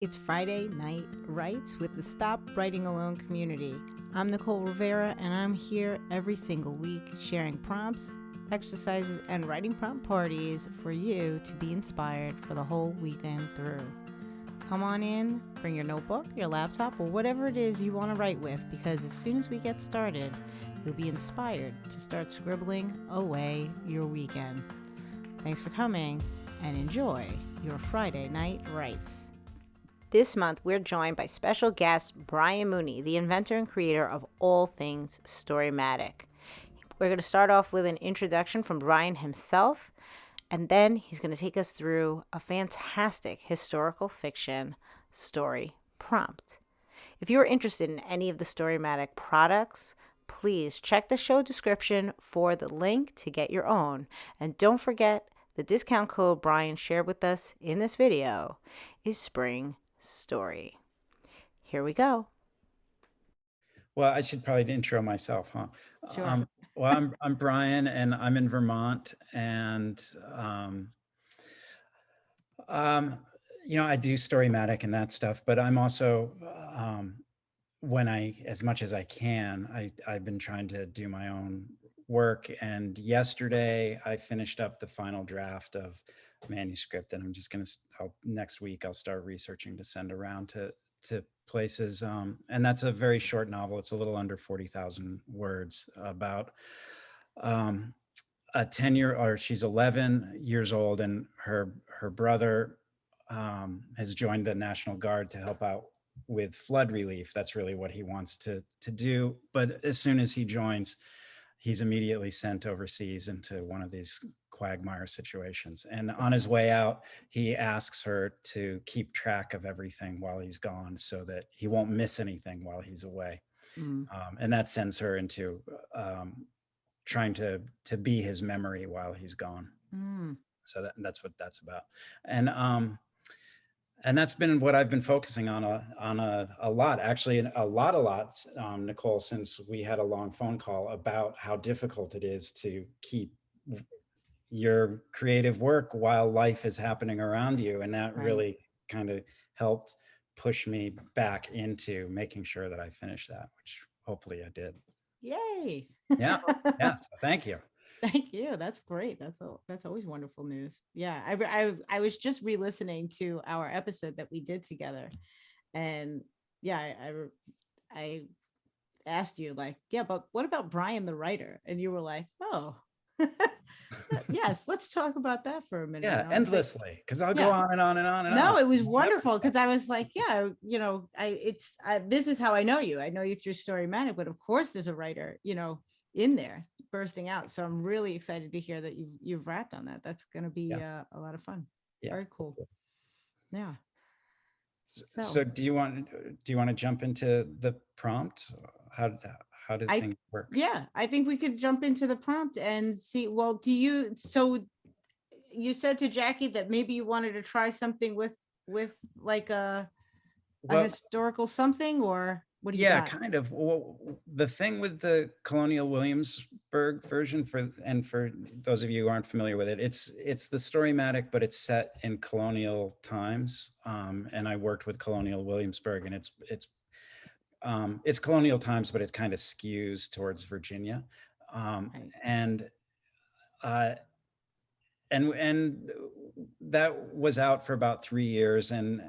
It's Friday Night Writes with the Stop Writing Alone community. I'm Nicole Rivera, and I'm here every single week sharing prompts, exercises, and writing prompt parties for you to be inspired for the whole weekend through. Come on in, bring your notebook, your laptop, or whatever it is you want to write with, because as soon as we get started, you'll be inspired to start scribbling away your weekend. Thanks for coming, and enjoy your Friday Night Writes. This month, we're joined by special guest Brian Mooney, the inventor and creator of all things Storymatic. We're going to start off with an introduction from Brian himself, and then he's going to take us through a fantastic historical fiction story prompt. If you're interested in any of the Storymatic products, please check the show description for the link to get your own. And don't forget, the discount code Brian shared with us in this video is Spring Story. Here we go. Well, I should probably intro myself, huh? Sure. Well, I'm Brian, and I'm in Vermont, and I do Storymatic and that stuff. But I'm also, as much as I can, I've been trying to do my own work. And yesterday, I finished up the final draft of manuscript, and I'm just going to next week I'll start researching to send around to places, and that's a very short novel. It's a little under 40,000 words about she's 11 years old, and her brother has joined the National Guard to help out with flood relief. That's really what he wants to do. But as soon as he joins, he's immediately sent overseas into one of these quagmire situations. And on his way out, he asks her to keep track of everything while he's gone so that he won't miss anything while he's away. And that sends her into trying to be his memory while he's gone. So that's what that's about. And that's been what I've been focusing on a lot, actually, a lot, Nicole, since we had a long phone call about how difficult it is to keep your creative work while life is happening around you. And that really kind of helped push me back into making sure that I finished that, which hopefully I did. Yay. Yeah. So thank you. Thank you. That's great. That's always wonderful news. Yeah, I was just re-listening to our episode that we did together, and yeah, I asked you like, yeah, but what about Brian the writer? And you were like, oh, yes, let's talk about that for a minute. Yeah, endlessly, because I'll go on and on and on and on. No, it was wonderful because I was like, yeah, this is how I know you. I know you through Storymatic, but of course, there's a writer, in there bursting out. So I'm really excited to hear that you've wrapped on that. That's going to be a lot of fun. Yeah. Very cool. Yeah. So do you want to jump into the prompt? How did things work? Yeah, I think we could jump into the prompt and see. Well, so you said to Jackie that maybe you wanted to try something with like a historical something, or what do you got? Kind of. Well, the thing with the Colonial Williamsburg version, for those of you who aren't familiar with it, it's the Storymatic, but it's set in colonial times. And I worked with Colonial Williamsburg, and it's colonial times, but it kind of skews towards Virginia. And that was out for about 3 years, and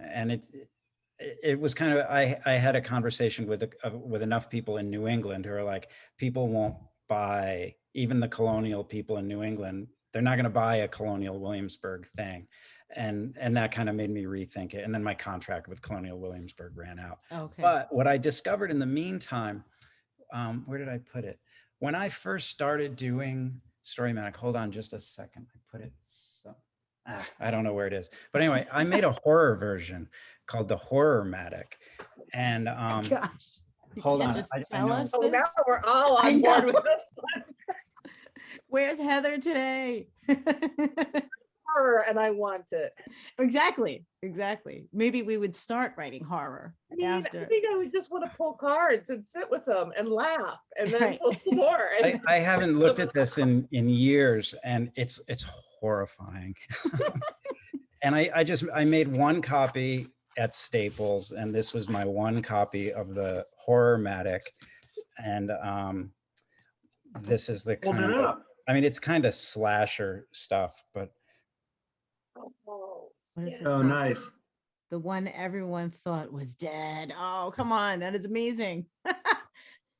it was kind of, I had a conversation with enough people in New England who are like, people won't buy, even the colonial people in New England, they're not going to buy a Colonial Williamsburg thing. And that kind of made me rethink it. And then my contract with Colonial Williamsburg ran out. Okay. But what I discovered in the meantime, where did I put it? When I first started doing Storymatic, hold on just a second. I put it, I don't know where it is. But anyway, I made a horror version called the Horror-matic. And Gosh, hold on. Tell us this? Now we're all on board with this one. Where's Heather today? Horror, and I want it. Exactly. Maybe we would start writing horror after. I think I would just want to pull cards and sit with them and laugh, and then pull some more. And I haven't looked at this in years, and it's horrifying. And I made one copy, at Staples, and this was my one copy of the Horror-matic. And this is the Hold kind it of, up. I mean, it's kind of slasher stuff, but Oh, What is yeah. it? Oh, nice. The one everyone thought was dead. Oh, come on. That is amazing.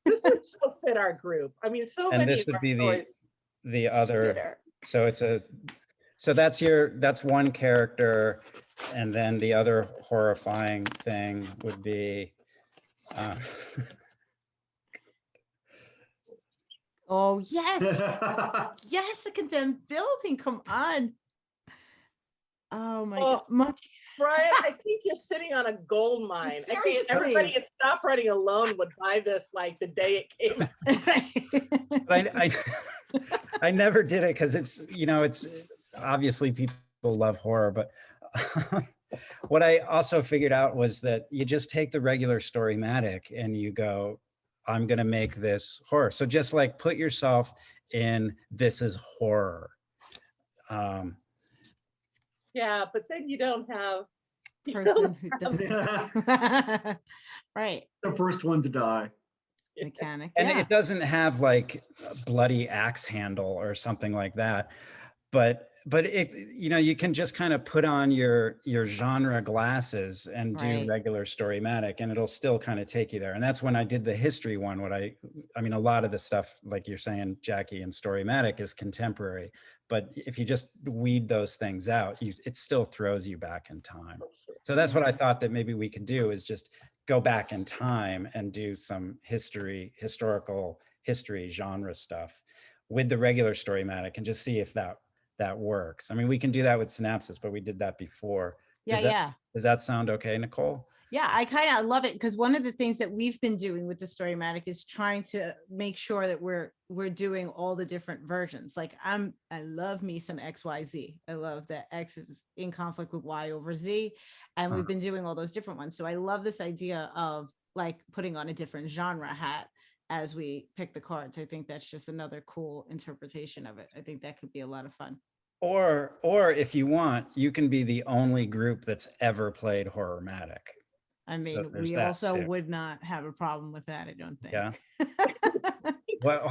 This would so fit our group. I mean, so and many this of would our be stories. the other. Spitter. So that's one character, and then the other horrifying thing would be. Oh, yes. Yes, a condemned building. Come on. Oh my Oh, God. Brian, I think you're sitting on a gold mine. I think Seriously. everybody at Stop Writing Alone would buy this like the day it came out. I never did it because it's obviously people love horror, but what I also figured out was that you just take the regular Storymatic and you go, I'm going to make this horror. So just like put yourself in, this is horror. Yeah, but then you don't have Person who doesn't. Right. The first one to die. Mechanic. And Yeah. it doesn't have like a bloody axe handle or something like that, but it, you can just kind of put on your genre glasses and do Right. regular Storymatic, and it'll still kind of take you there. And that's when I did the history one. I mean, a lot of the stuff, like you're saying, Jackie, and Storymatic is contemporary, but if you just weed those things out, it still throws you back in time. So that's what I thought that maybe we could do, is just go back in time and do some historical history genre stuff with the regular Storymatic, and just see if that works. I mean, we can do that with Synapses, but we did that before. Yeah. Does that sound okay, Nicole? Yeah, I kind of love it, because one of the things that we've been doing with the Storymatic is trying to make sure that we're doing all the different versions. Like I love me some XYZ. I love that X is in conflict with Y over Z, and we've been doing all those different ones. So I love this idea of like putting on a different genre hat as we pick the cards. I think that's just another cool interpretation of it. I think that could be a lot of fun. Or if you want, you can be the only group that's ever played Horror-matic. I mean, So there's we that also too. would not have a problem with that, I don't think. Yeah. Well,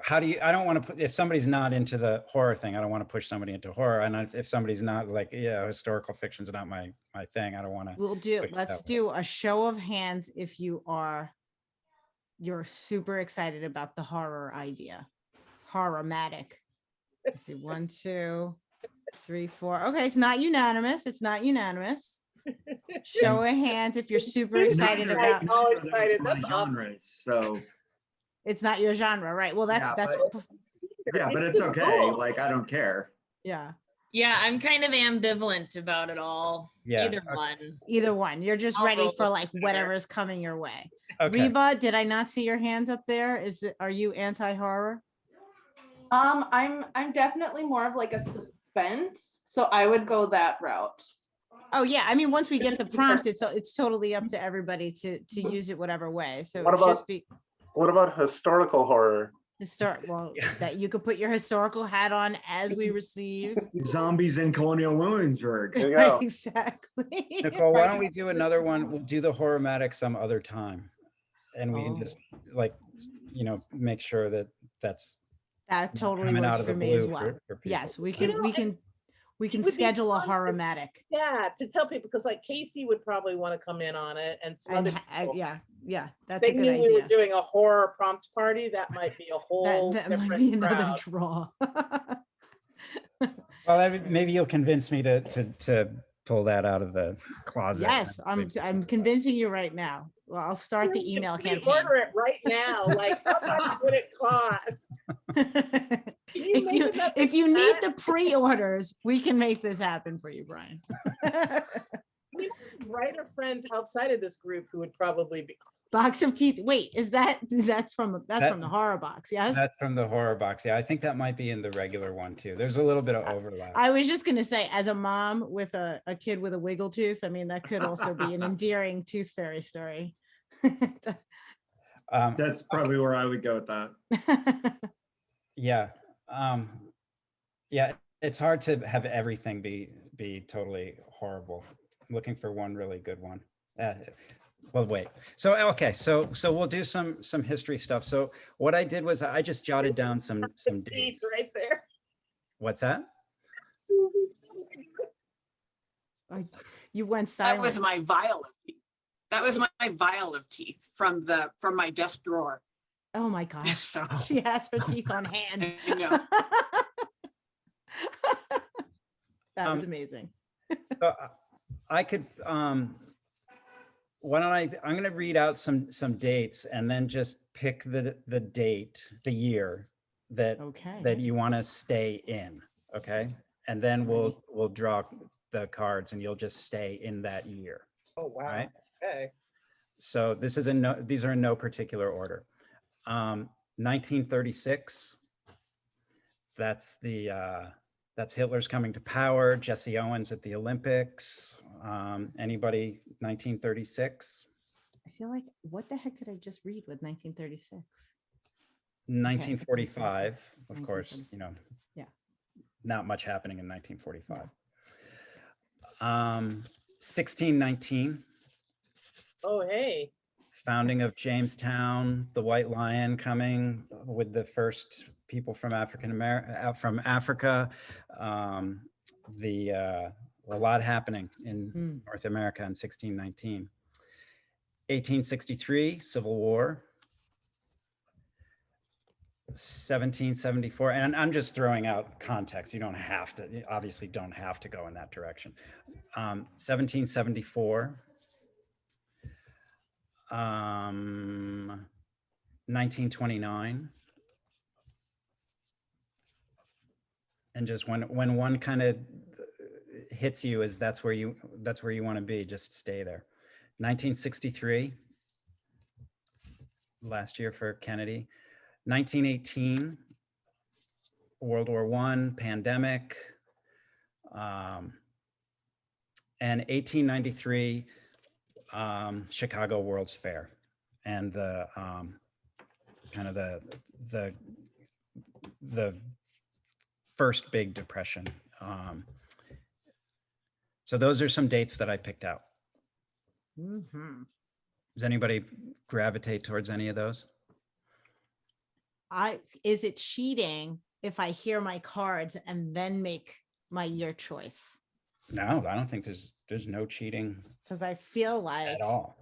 how do you? I don't want to put, if somebody's not into the horror thing, I don't want to push somebody into horror. And if somebody's not like, historical fiction's not my thing, I don't want to. Let's do a show of hands if you're super excited about the horror idea. Horror-matic. Let's see, 1, 2, 3, 4. Okay, it's not unanimous. Show of hands if you're super excited Neither- about. all neither of those excited. are my That's awesome. genres, so It's not your genre, right? Well, that's yeah, but it's okay. Cool. Like, I don't care. yeah. Yeah, I'm kind of ambivalent about it all. Yeah. Either one. Either one. You're just I'll ready roll for with like whatever. whatever's coming your way. Okay. Reba, did I not see your hands up there? Are you anti-horror? I'm definitely more of like a suspense, so I would go that route. Oh yeah, I mean, once we get the prompt, it's totally up to everybody to use it whatever way. So What it about- just be What about historical horror? well, that you could put your historical hat on as we receive. Zombies in colonial Williamsburg. There you go. Exactly. Nicole, why don't we do another one? We'll do the Horror-matic some other time, and we can just like, make sure that that's That totally coming works out of for the me as blue well. for people. Yes, we You know, we can would be schedule a fun to- horror-matic. Yeah, to tell people, because like Casey would probably want to come in on it, and some And other people. yeah, that's a They good knew we were idea. doing a horror prompt party. That might be a whole That might different be another crowd. draw. Well, maybe you'll convince me to pull that out of the closet. Yes, I'm convincing you right now. Well, I'll start the You email can campaign. Order it right now. Like, how much would it cost? Can you make another if you need set? the pre-orders, we can make this happen for you, Brian. We have writer friends outside of this group who would probably be. Box of teeth. Wait, that's from That- the horror box? Yes. That's from the horror box. Yeah, I think that might be in the regular one too. There's a little bit of overlap. I was just gonna say, as a mom with a kid with a wiggle tooth, I mean, that could also be an endearing tooth fairy story. That's probably where I would go with that. Yeah. Yeah, it's hard to have everything be totally horrible. looking for one really good one. Well, wait. So okay, so we'll do some history stuff. So what I did was I just jotted down some dates. Teeth right there. What's that? You went That silent. was my vial of teeth. That was my vial of teeth from my desk drawer. Oh my gosh. So She has her teeth on hand. I know. That was amazing. So I could why don't I'm going to read out some dates and then just pick the date, the year that Okay. you want to stay in, okay? And then we'll draw the cards and you'll just stay in that year. Oh, wow. Right? Okay. So this is these are in no particular order. 1936. That's that's Hitler's coming to power. Jesse Owens at the Olympics. Anybody 1936? I feel like, what the heck did I just read with 1936? 1945, of course, 1945. you know. Yeah. Not much happening in 1945. 1619. Oh, hey. Founding of Jamestown, the White Lion coming with the first people from Africa. A lot happening in North America in 1619. 1863, Civil War. 1774, and I'm just throwing out context. You obviously don't have to go in that direction. 1774. 1929. And just when one kind of hits you, is that's where you want to be, just stay there. 1963, last year for Kennedy. 1918, World War I, pandemic. And 1893, Chicago World's Fair, and the kind of the first big depression. So those are some dates that I picked out. Mm-hmm. Does anybody gravitate towards any of those? Is it cheating if I hear my cards and then make my year choice? No, I don't think there's no cheating Because I feel like at all.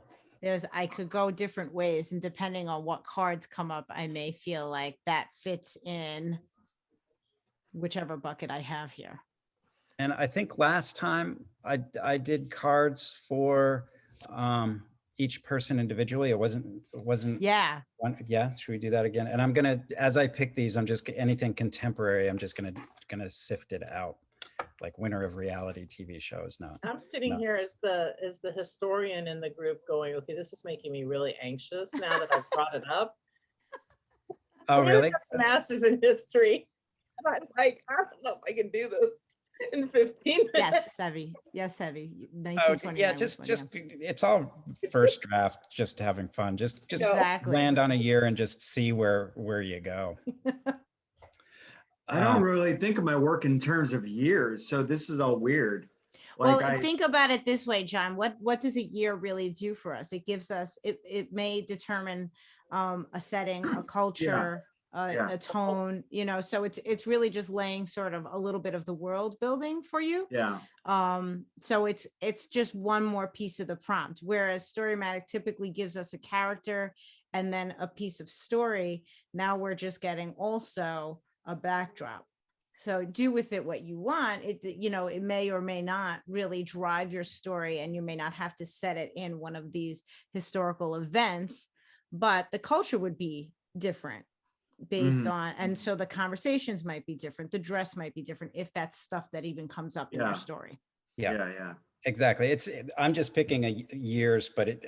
I could go different ways, and depending on what cards come up, I may feel like that fits in whichever bucket I have here. And I think last time I did cards for each person individually. It wasn't Yeah. one. Yeah, should we do that again? And I'm gonna, as I pick these, I'm just anything contemporary, I'm just gonna sift it out, like winner of reality TV shows. No, I'm sitting here as the historian in the group going, okay, this is making me really anxious now that I've brought it up. Oh, really? A master's in history. And I'm like, I don't know if I can do this in 15 minutes. Yes, Sevy. Yes, Sevy. Oh, 1929. yeah, just it's all first draft, just having fun. Just Exactly. land on a year and just see where you go. I don't really think of my work in terms of years, so this is all weird. Well, think about it this way, John. What does a year really do for us? It gives us, it may determine a setting, a culture, a tone, so it's really just laying sort of a little bit of the world building for you. Yeah. So it's just one more piece of the prompt, whereas Storymatic typically gives us a character and then a piece of story. Now we're just getting also a backdrop. So do with it what you want. It may or may not really drive your story, and you may not have to set it in one of these historical events, but the culture would be different based on, and so the conversations might be different. The dress might be different, if that's stuff that even comes up in your story. Yeah, exactly. I'm just picking years, but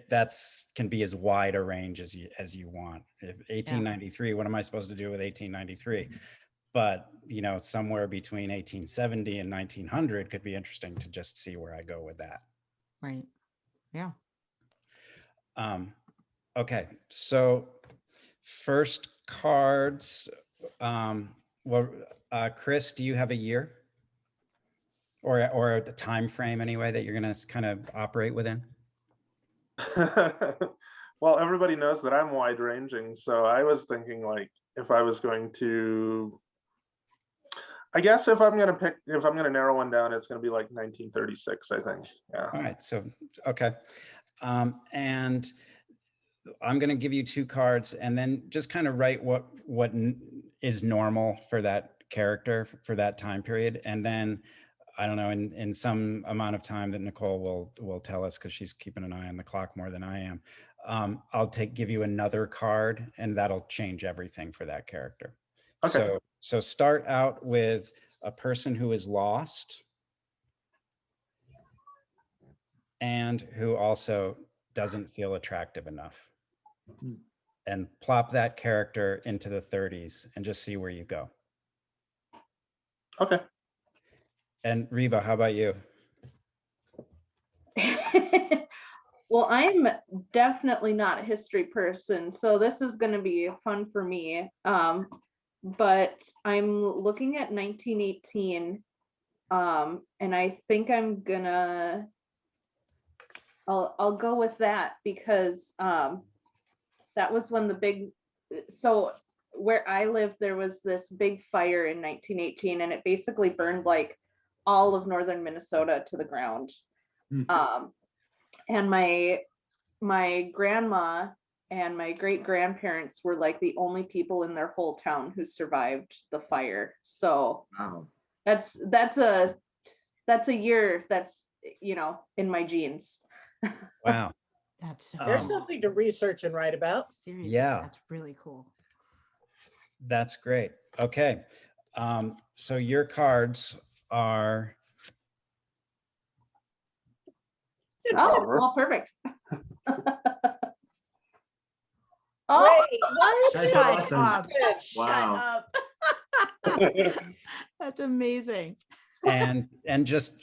that's can be as wide a range as you want. If 1893, what am I supposed to do with 1893? But somewhere between 1870 and 1900 could be interesting to just see where I go with that. Right. Yeah. Okay, so first cards. Chris, do you have a year or a time frame anyway that you're going to kind of operate within? Well, everybody knows that I'm wide ranging, so I was thinking like if I was going to, I guess if I'm gonna narrow one down, it's gonna be like 1936, I think. Yeah. All right. So, okay. And I'm going to give you 2 cards and then just kind of write what is normal for that character for that time period. And then I don't know, in some amount of time that Nicole will tell us, because she's keeping an eye on the clock more than I am. I'll give you another card, and that'll change everything for that character. Okay. So start out with a person who is lost and who also doesn't feel attractive enough. And plop that character into the 30s and just see where you go. Okay. And Reba, how about you? Well, I'm definitely not a history person, so this is going to be fun for me. But I'm looking at 1918, and I think I'm gonna. I'll go with that because that was when the big. So where I live, there was this big fire in 1918, and it basically burned like all of northern Minnesota to the ground. And my grandma and my great grandparents were like the only people in their whole town who survived the fire. So Wow. that's a year that's, you know, in my genes. Wow. That's so There's cool. something to research and write about. Seriously, Yeah. that's really cool. That's great. Okay. So your cards are, Oh, well, perfect. Oh, Wait, what? That's shut awesome. up. Wow. Shut up. That's amazing. and just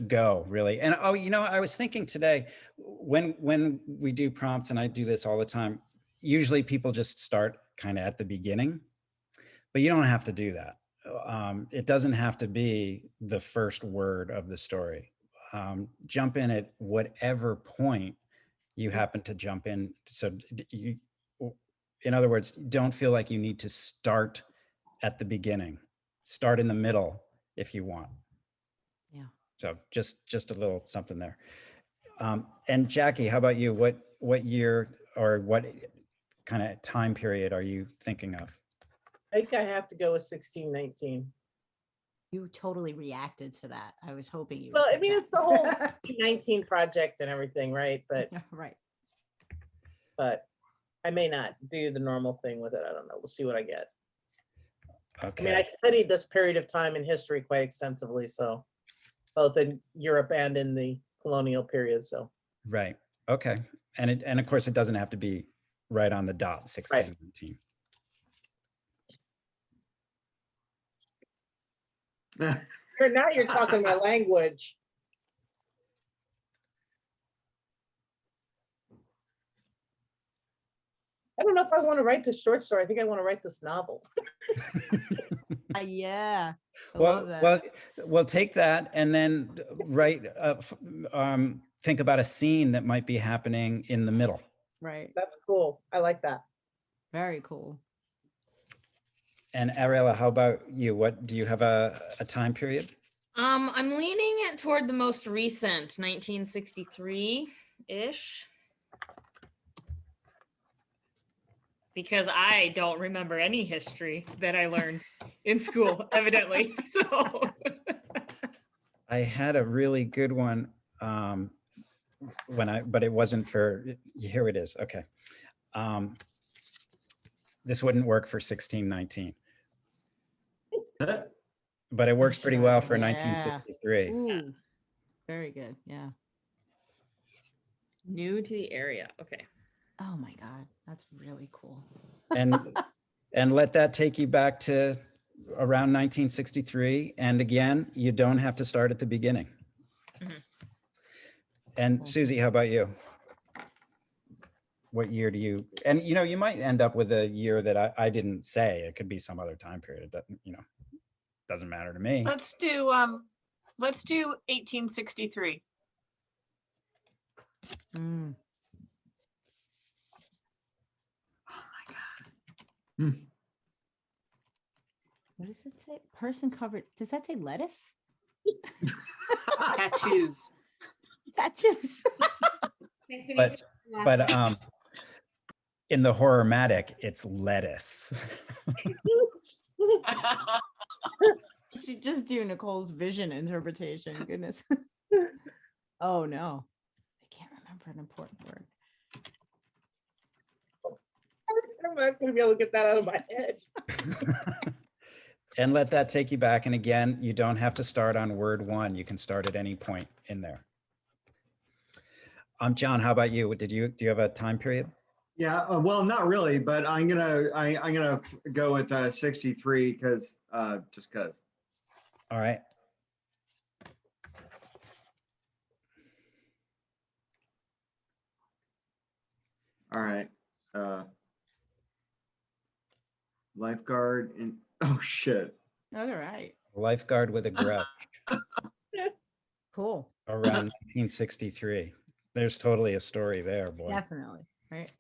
go really. And oh, you know, I was thinking today when we do prompts, and I do this all the time, usually people just start kind of at the beginning, but you don't have to do that. It doesn't have to be the first word of the story. Jump in at whatever point you happen to jump in. So you, in other words, don't feel like you need to start at the beginning. Start in the middle if you want. Yeah. So just a little something there. And Jackie, how about you? What year or what kind of time period are you thinking of? I think I have to go with 1619. You totally reacted to that. I was hoping you would Well, I pick mean, that. it's the whole 1619 project and everything, right? Right. But I may not do the normal thing with it. I don't know. We'll see what I get. Okay. I mean, I studied this period of time in history quite extensively, so both in Europe and in the colonial period. So Right. Okay. And of course, it doesn't have to be right on the dot, 1619. now you're talking my language. I don't know if I want to write this short story. I think I want to write this novel. Yeah. I love that. Well, take that and then write. Think about a scene that might be happening in the middle. Right. That's cool. I like that. Very cool. And Ariella, how about you? What do you have a time period? I'm leaning it toward the most recent, 1963-ish. Because I don't remember any history that I learned in school, evidently. So I had a really good one but it wasn't for, here it is. Okay. This wouldn't work for 1619. But it works pretty well for 1963. Ooh, very good. Yeah. new to the area. Okay. Oh my God, that's really cool. And let that take you back to around 1963. And again, you don't have to start at the beginning. Mhm. And Susie, how about you? What year do you, and you know, you might end up with a year that I didn't say. It could be some other time period. That, you know, doesn't matter to me. Let's do Let's do 1863. Mm. Hmm. What does it say? Person covered. Does that say lettuce? Tattoos. Tattoos. But in the horror-matic, it's lettuce. You should just do Nicole's vision interpretation. Goodness. Oh no. I can't remember an important word. I'm not gonna be able to get that out of my head. And let that take you back. And again, you don't have to start on word 1. You can start at any point in there. John, how about you? Do you have a time period? Yeah, well, not really, but I'm gonna go with 63 because just because. All right. All right. Lifeguard and oh shit. All right. Lifeguard with a grudge Cool. around 1963. There's totally a story there, boy. Definitely. Right.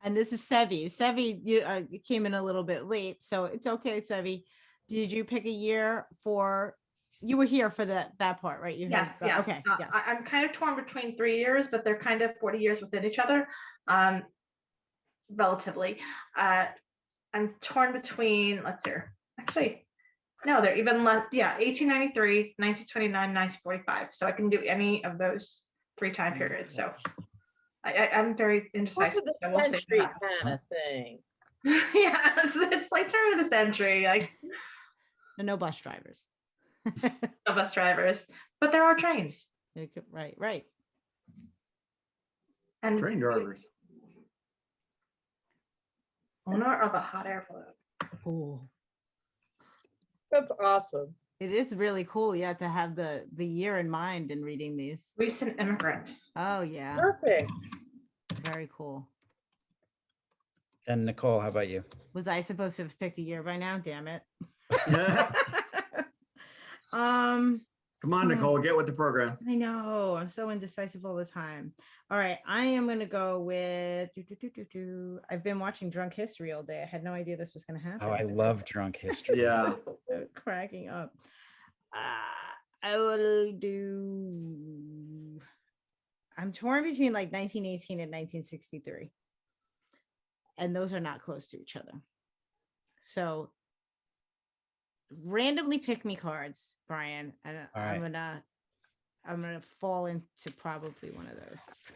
And this is Sevi. Sevi, you came in a little bit late, so it's okay, Sevi. Did you pick a year for? You were here for that part, right? You Yes, heard- yes. Okay. Yes. I'm kind of torn between 3 years, but they're kind of 40 years within each other, relatively. I'm torn between, let's see, actually, no, they're even less, yeah, 1893, 1929, 1945. So I can do any of those 3 time periods. So I'm very indecisive. Turn of So the we'll see. century kind of thing. Yes, it's like turn of the century, like No bus drivers. no bus drivers, but there are trains Right. and Train drivers. owner of a hot air balloon. Cool. That's awesome. It is really cool, yeah, to have the year in mind in reading these. Recent immigrant. Oh yeah, Perfect. very cool. And Nicole, how about you? Was I supposed to have picked a year by now? Damn it. Come on, Nicole, get with the program. I know, I'm so indecisive all the time. All right, I am gonna go with I've been watching Drunk History all day. I had no idea this was gonna happen. Oh, I love drunk history. Yeah. I'm cracking up. I will do. I'm torn between like 1918 and 1963, and those are not close to each other. So randomly pick me cards, Brian, and All right. I'm gonna fall into probably one of those.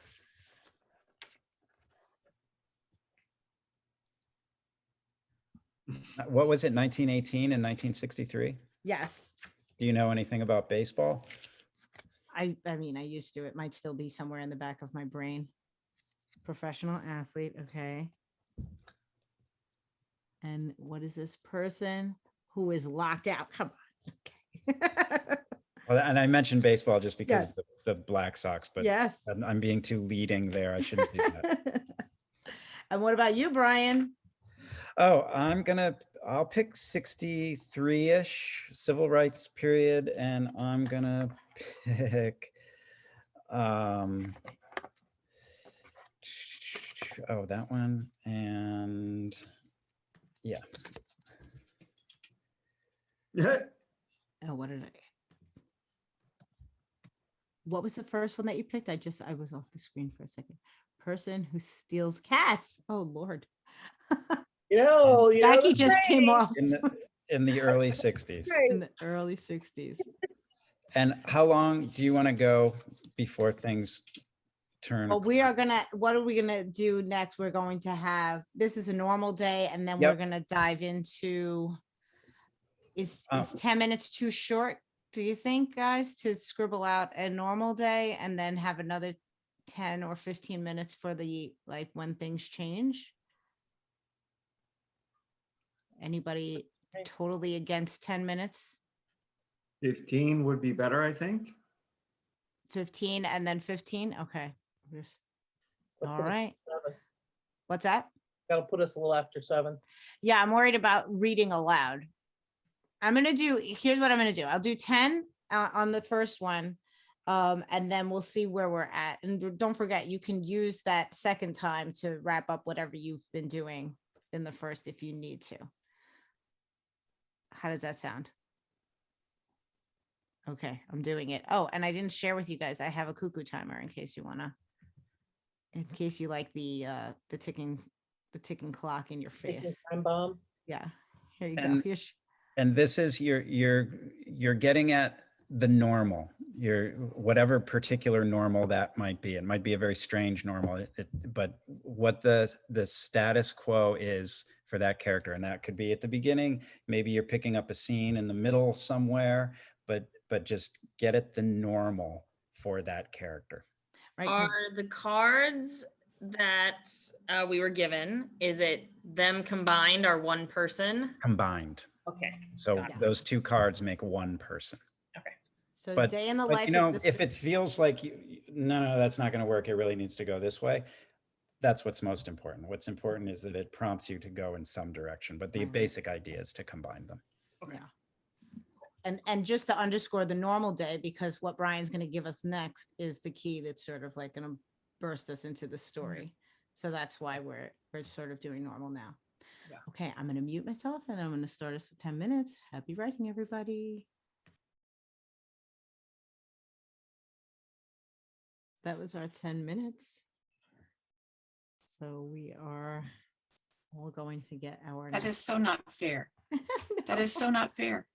What was it, 1918 and 1963? Yes. Do you know anything about baseball? I mean, I used to. It might still be somewhere in the back of my brain. Professional athlete, okay. And what is this person who is locked out? Come on. Okay. Well, and I mentioned baseball just because Yes. the Black Sox, but Yes. I'm being too leading there. I shouldn't do that. And what about you, Brian? Oh, I'll pick 63-ish civil rights period, and I'm gonna pick that one, and yeah. Oh, what was the first one that you picked? I was off the screen for a second. Person who steals cats. Oh Lord. Becky just came off in the early 60s. in the early 60s. And how long do you want to go before things turn? Well, what are we gonna do next? We're going to have, this is a normal day, and then Yep. we're gonna dive into, is 10 minutes too short, do you think, guys, to scribble out a normal day and then have another 10 or 15 minutes for the, like, when things change? Anybody totally against 10 minutes? 15 would be better, I think. 15 and then 15? Okay. That'll All put us at right. 7. What's that? That'll put us a little after 7. Yeah, I'm worried about reading aloud. Here's what I'm gonna do. I'll do 10 on the first one. And then we'll see where we're at. And don't forget, you can use that second time to wrap up whatever you've been doing in the first if you need to. How does that sound? Okay, I'm doing it. Oh, and I didn't share with you guys, I have a cuckoo timer in case you like the ticking clock in your Ticking face. time bomb. Yeah, here you go. And- And this is you're getting at the normal, your whatever particular normal that might be. It might be a very strange normal, but what the status quo is for that character, and that could be at the beginning. Maybe you're picking up a scene in the middle somewhere, but just get at the normal for that character. Right, 'cause- Are the cards that we were given, is it them combined or one person? Combined. Okay. So Got it. those two cards make one person. so But, day in the but life you know, of this. if it feels like no, that's not going to work, it really needs to go this way. That's what's most important. What's important is that it prompts you to go in some direction, but the Right. basic idea is to combine them. Yeah. And just to underscore the normal day, because what Brian's going to give us next is the key that's sort of like going to burst us into the story. So that's why we're sort of doing normal now. Yeah. Okay, I'm going to mute myself and I'm going to start us with 10 minutes. Happy writing, everybody. That was our 10 minutes. So we are all going to get our. That is so not fair. That is so not fair.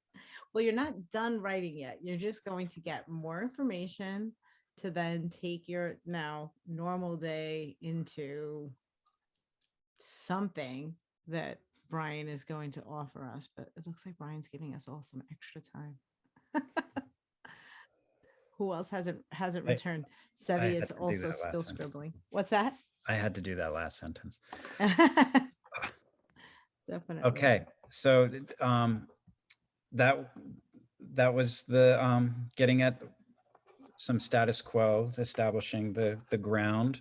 Well, you're not done writing yet. You're just going to get more information to then take your now normal day into something that Brian is going to offer us. But it looks like Brian's giving us all some extra time. Who else hasn't returned? Sevi had is to do also that last still time. scribbling. What's that? I had to do that last sentence. Definitely. Okay, so that was the getting at some status quo, establishing the ground.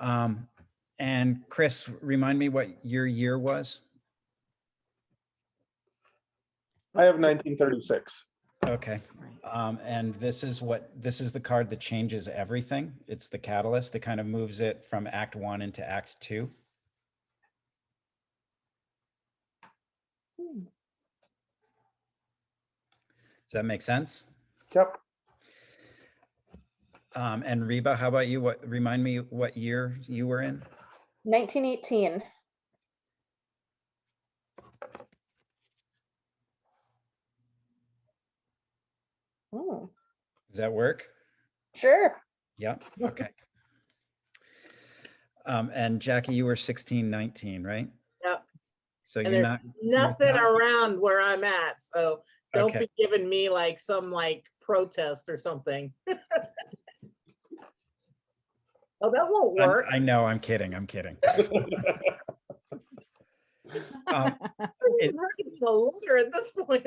And Chris, remind me what your year was. I have 1936. Okay. Right. And this is the card that changes everything. It's the catalyst that kind of moves it from Act 1 into Act 2. Does that make sense? Yep. And Reba, how about you? Remind me what year you were in? 1918. Oh, Does that work? sure. Yeah. Okay. And Jackie, you were 1619, right? Yep. So And you're there's not nothing not- around where I'm at. So don't Okay. be giving me like some like protest or something. Oh, that won't work. I know. I'm kidding. I'm kidding. Um, It's writing a letter at this point.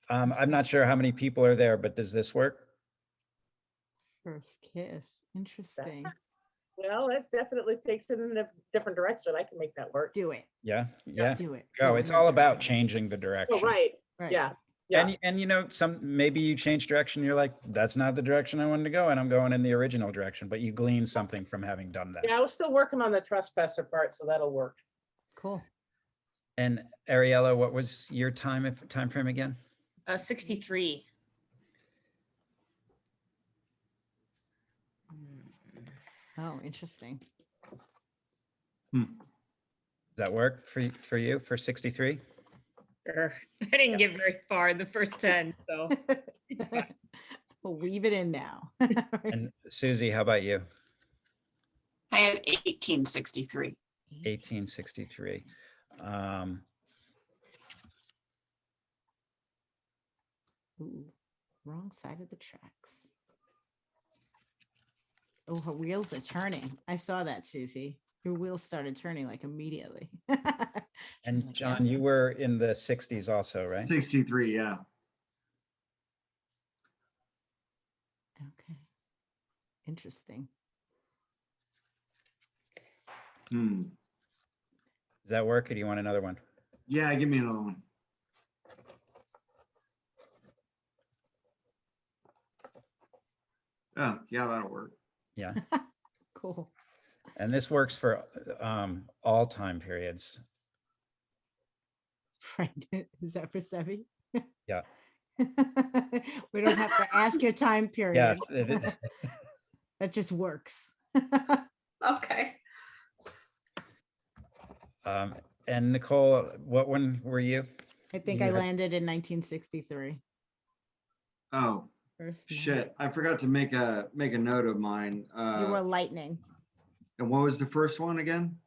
I'm not sure how many people are there, but does this work? First kiss. Interesting. Well, it definitely takes it in a different direction. I can make that work. Do it. Yeah. Yeah. Do it. Go. It's in a all different about direction. changing the direction. Oh, right. Right. Yeah. Yeah. And you know, maybe you change direction. You're like, that's not the direction I wanted to go, and I'm going in the original direction. But you glean something from having done that. Yeah, I was still working on the trespasser part, so that'll work. Cool. And Ariella, what was your time frame again? 63. Oh, interesting. Does that work for you for 63? Sure. I didn't get very far in the first 10, so it's fine. We'll weave it in now. And Susie, how about you? I had 1863. 1863. Ooh, wrong side of the tracks. Oh, her wheels are turning. I saw that, Susie. Your wheels started turning like immediately. And Like, John, yeah. you were in the 60s also, right? 63, yeah. Okay. Interesting. Hmm. Does that work, or do you want another one? Yeah, give me another one. Oh, yeah, that'll work. Yeah. Cool. And this works for all time periods. Right. Is that for Sevi? Yeah. We don't have to ask your time Yeah. period. That just works. Okay. And Nicole, what one were you? I think You I had- landed in 1963. Oh, First night. shit. I forgot to make a note of mine. You were lightning. And what was the first one again?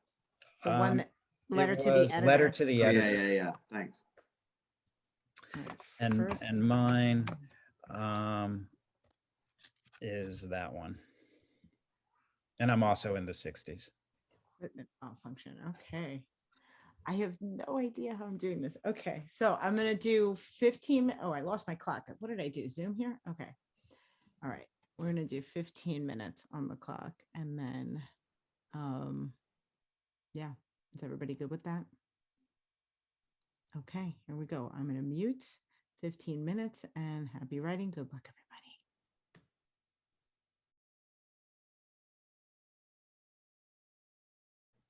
The one Um, that it letter to the was editor. Letter to the Oh, editor. yeah. Thanks. All right, And first- mine is that one. And I'm also in the 60s. Equipment malfunction. Okay. I have no idea how I'm doing this. Okay. So I'm going to do 15. Oh, I lost my clock. What did I do? Zoom here? Okay. All right. We're going to do 15 minutes on the clock. And then, yeah. Is everybody good with that? Okay. Here we go. I'm going to mute 15 minutes and happy writing. Good luck, everybody.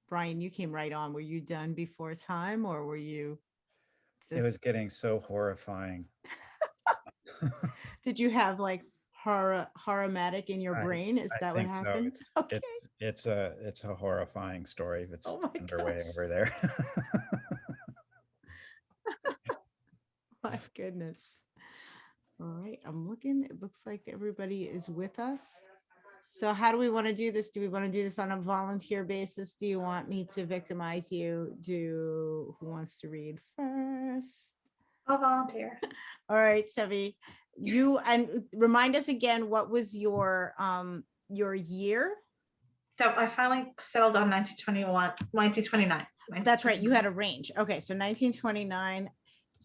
Brian, you came right on. Were you done before time or were you It was just, getting so horrifying. did you have like horromatic in your brain? Is I that what think so. happened? Okay. It's a horrifying story that's Oh my underway gosh. over there. My goodness. All right, I'm looking. It looks like everybody is with us. So how do we want to do this? Do we want to do this on a volunteer basis? Do you want me to victimize you? Who wants to read first? I'll volunteer. All right, Sevi, you, and remind us again, what was your year? So I finally settled on 1929. That's right, you had a range. Okay, so 1929.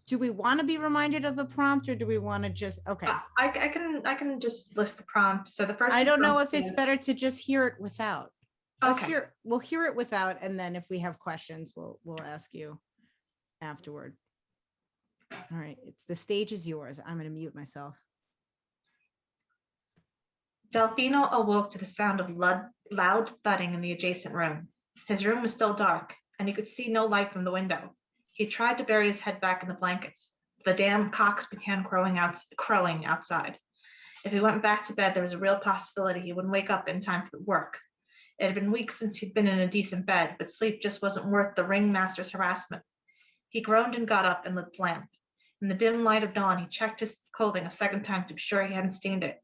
Do we want to be reminded of the prompt or do we want to just, okay. I can just list the prompts. So the first. I don't know if prompt it's is- better to just hear it without. Okay. We'll hear it without, and then if we have questions, we'll ask you afterward. All right, the stage is yours. I'm going to mute myself. Delfino awoke to the sound of loud thudding in the adjacent room. His room was still dark, and he could see no light from the window. He tried to bury his head back in the blankets. The damn cocks began crowing outside. If he went back to bed, there was a real possibility he wouldn't wake up in time for work. It had been weeks since he'd been in a decent bed, but sleep just wasn't worth the ringmaster's harassment. He groaned and got up and lit the lamp. In the dim light of dawn, he checked his clothing a second time to be sure he hadn't stained it.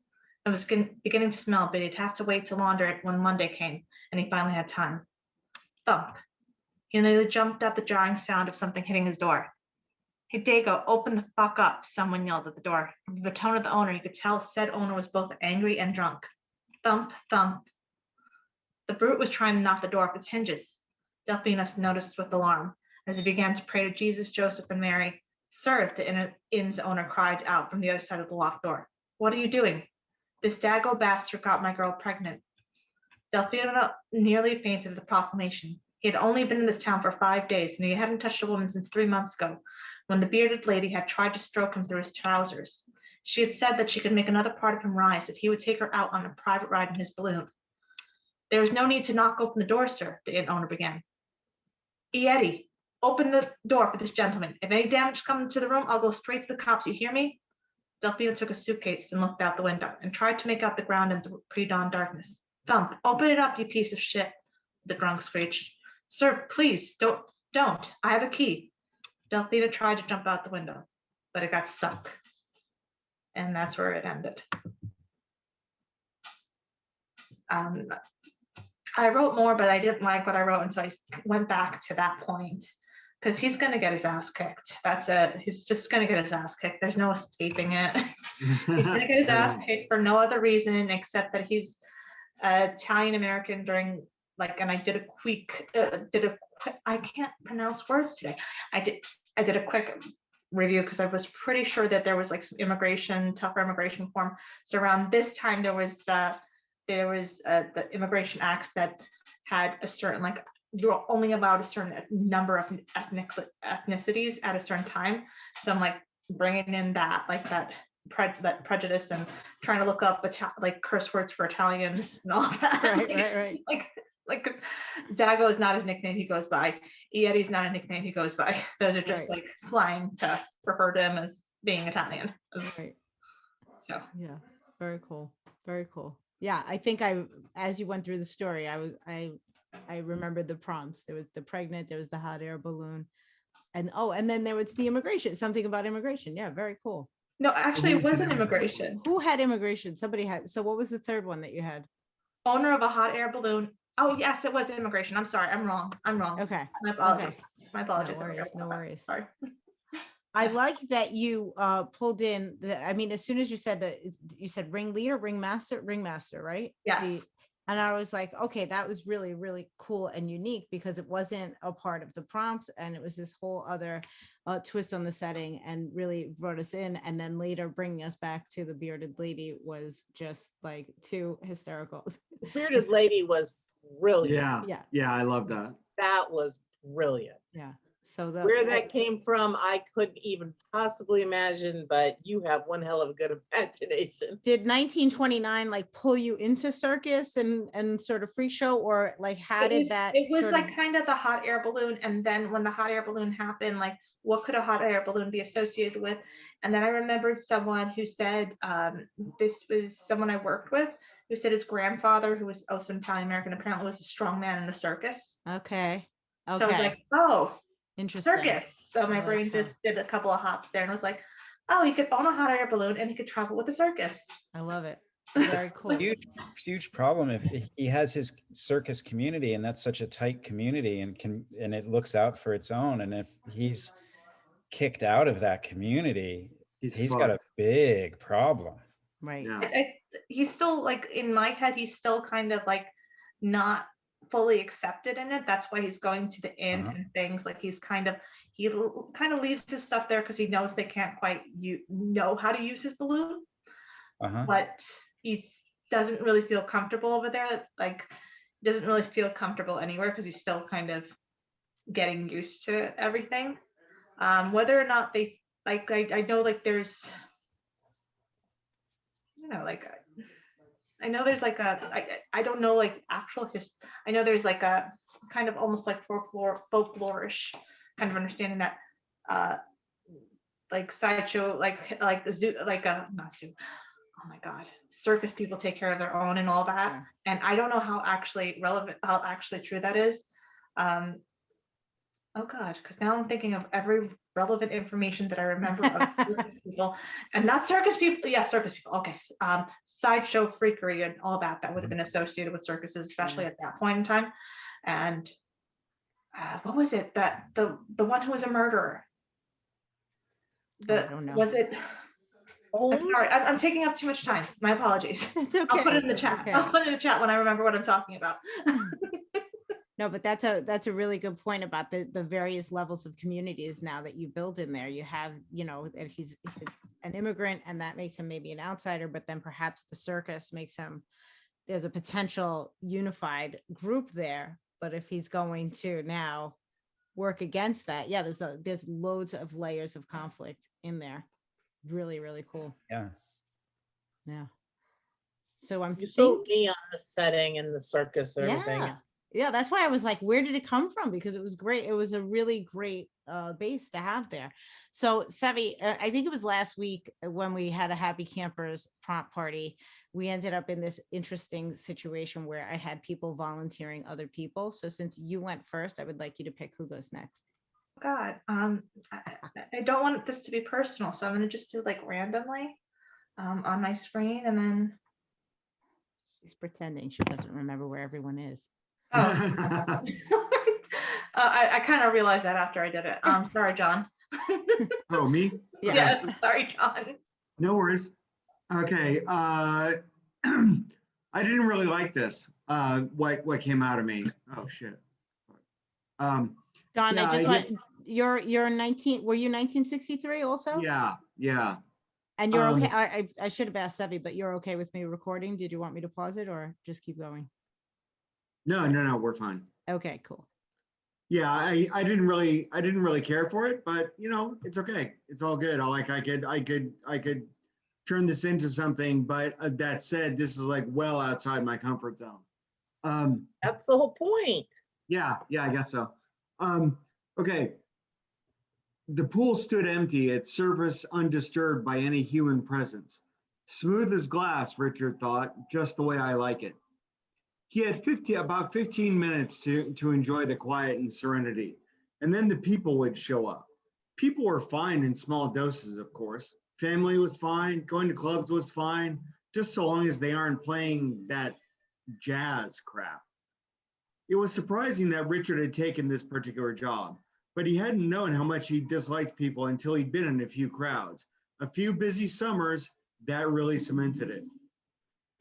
It was beginning to smell, but he'd have to wait to launder it when Monday came, and he finally had time. Thump. He nearly jumped at the jarring sound of something hitting his door. "Hey, Dago, open the fuck up," someone yelled at the door. From the tone of the owner, you could tell said owner was both angry and drunk. Thump, thump. The brute was trying to knock the door off its hinges. Delphinus noticed with alarm. As he began to pray to Jesus, Joseph, and Mary, "Sir," the inn's owner cried out from the other side of the locked door. "What are you doing?" "This Dago bastard got my girl pregnant." Delfino nearly fainted at the proclamation. He had only been in this town for 5 days, and he hadn't touched a woman since 3 months ago, when the bearded lady had tried to stroke him through his trousers. She had said that she could make another part of him rise if he would take her out on a private ride in his balloon. "There is no need to knock open the door, sir," the inn owner began. "Eddie, open the door for this gentleman. If any damage comes to the room, I'll go straight to the cops. You hear me?" Delfino took a suitcase and looked out the window and tried to make out the ground in the pre-dawn darkness. "Thump, open it up, you piece of shit," the drunk screeched. "Sir, please, don't. I have a key." Delfino tried to jump out the window, but it got stuck. And that's where it ended. I wrote more, but I didn't like what I wrote, and so I went back to that point because he's going to get his ass kicked. That's it. He's just going to get his ass kicked. There's no escaping it. He's going to get his ass kicked for no other reason except that he's Italian American during and I did a quick, I can't pronounce words today. I did a quick review because I was pretty sure that there was like some tougher immigration reform. So around this time there was the Immigration Acts that had a certain you're only allowed a certain number of ethnicities at a certain time. So I'm like bringing in that, like that prejudice and trying to look up like curse words for Italians and all that. Right. Like Dago is not his nickname he goes by. Ietti's not a nickname he goes by. Those are just Right. like slang to refer to him as being Italian. Right. So Yeah. Very cool. Very cool. Yeah. I think as you went through the story, I remembered the prompts. There was the pregnant, there was the hot air balloon, and then there was the immigration, something about immigration. Yeah. Very cool. no, actually it wasn't immigration. Who had immigration? Somebody had. So what was the third one that you had? Owner of a hot air balloon. Oh yes, it was immigration. I'm sorry. I'm wrong. Okay. My apologies. My apologies. No worries. Sorry. I like that you pulled in I mean, as soon as you said that, you said ringleader, ringmaster, right? Yes. And I was like, okay, that was really, really cool and unique because it wasn't a part of the prompts, and it was this whole other twist on the setting, and really brought us in. And then later bringing us back to the bearded lady was just like too hysterical. The bearded lady was brilliant. Yeah, I love that. That was brilliant. Yeah. So Where that came from, I couldn't even possibly imagine, but you have one hell of a good imagination. Did 1929 like pull you into circus and sort of freak show, or like how did that? It was like kind of the hot air balloon, and then when the hot air balloon happened, like what could a hot air balloon be associated with? And then I remembered someone who said, this was someone I worked with, who said his grandfather, who was also Italian American, apparently was a strong man in a circus. Okay. So I was like, oh, interesting. Circus. So my brain just did a couple of hops there and was like, oh, he could own a hot air balloon and he could travel with a circus. I love it. Very cool. Huge problem if he has his circus community, and that's such a tight community, and it looks out for its own. And if he's kicked out of that community, he's got a big problem. Right. Yeah. He's still, like, in my head, he's still kind of like not fully accepted in it. That's why he's going to the inn and things. Like he kind of leaves his stuff there because he knows they can't quite know how to use his balloon. But he doesn't really feel comfortable over there. Like doesn't really feel comfortable anywhere because he's still kind of getting used to everything. Whether or not they like, I know like there's, like I know there's like I don't know like actual history. I know there's like a kind of almost like folklore-ish kind of understanding that like sideshow, like the zoo, like not zoo. Oh my God, circus people take care of their own and all that. Yeah. And I don't know how actually true that is. Oh God, because now I'm thinking of every relevant information that I remember of circus people, and not circus people. Yeah, circus people. Okay, sideshow freakery and all that would have been associated with circuses, especially at that point in time. And what was it that the one who was a murderer? I don't know. Was it? I'm sorry, I'm taking up too much time. My apologies. It's okay. I'll put it in the chat. Okay. I'll put it in the chat when I remember what I'm talking about. No, but that's a really good point about the various levels of communities now that you build in there. You have, that he's an immigrant, and that makes him maybe an outsider, but then perhaps the circus makes him, there's a potential unified group there. But if he's going to now work against that, yeah, there's loads of layers of conflict in there. Really, really cool. Yeah. So I'm thinking me on the setting and the circus and everything. Yeah, that's why I was like, where did it come from? Because it was great. It was a really great base to have there. So Sevi, I think it was last week when we had a Happy Campers prompt party, we ended up in this interesting situation where I had people volunteering other people. So since you went first, I would like you to pick who goes next. God, I don't want this to be personal, so I'm going to just do like randomly on my screen, and then she's pretending she doesn't remember where everyone is. Oh, I kind of realized that after I did it. Sorry, John. Oh, me? Yeah. Sorry, John. No worries. Okay. I didn't really like this. What came out of me? Oh shit. John, I just want you're 19. Were you 1963 also? Yeah. And you're okay. I should have asked Sevi, but you're okay with me recording? Did you want me to pause it or just keep going? No, we're fine. Okay, cool. Yeah, I didn't really care for it, but you know, it's okay. It's all good. I could turn this into something, but that said, this is like well outside my comfort zone. Um, That's the whole point. yeah, I guess so. Okay, the pool stood empty, its surface undisturbed by any human presence. Smooth as glass, Richard thought, just the way I like it. He had about 15 minutes to enjoy the quiet and serenity, and then the people would show up. People were fine in small doses, of course. Family was fine, going to clubs was fine, just so long as they aren't playing that jazz crap. It was surprising that Richard had taken this particular job, but he hadn't known how much he disliked people until he'd been in a few crowds. A few busy summers, that really cemented it.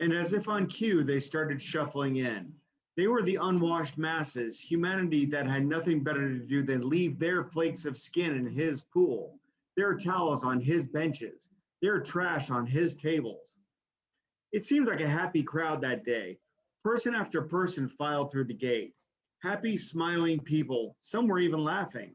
And as if on cue, they started shuffling in. They were the unwashed masses, humanity that had nothing better to do than leave their flakes of skin in his pool, their towels on his benches, their trash on his tables. It seemed like a happy crowd that day. Person after person filed through the gate. Happy, smiling people. Some were even laughing.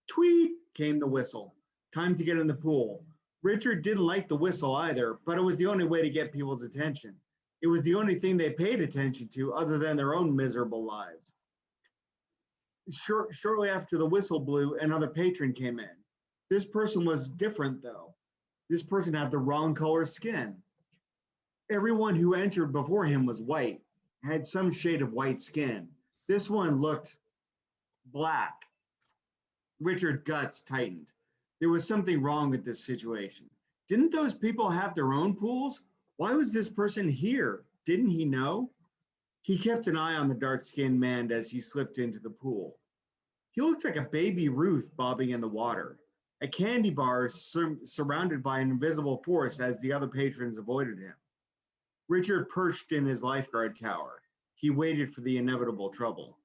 Tweet came the whistle. Time to get in the pool. Richard didn't like the whistle either, but it was the only way to get people's attention. It was the only thing they paid attention to other than their own miserable lives. Shortly after the whistle blew, another patron came in. This person was different, though. This person had the wrong color skin. Everyone who entered before him was white, had some shade of white skin. This one looked black. Richard's guts tightened. There was something wrong with this situation. Didn't those people have their own pools? Why was this person here? Didn't he know? He kept an eye on the dark-skinned man as he slipped into the pool. He looked like a baby Ruth bobbing in the water, a candy bar surrounded by an invisible force as the other patrons avoided him. Richard perched in his lifeguard tower. He waited for the inevitable trouble.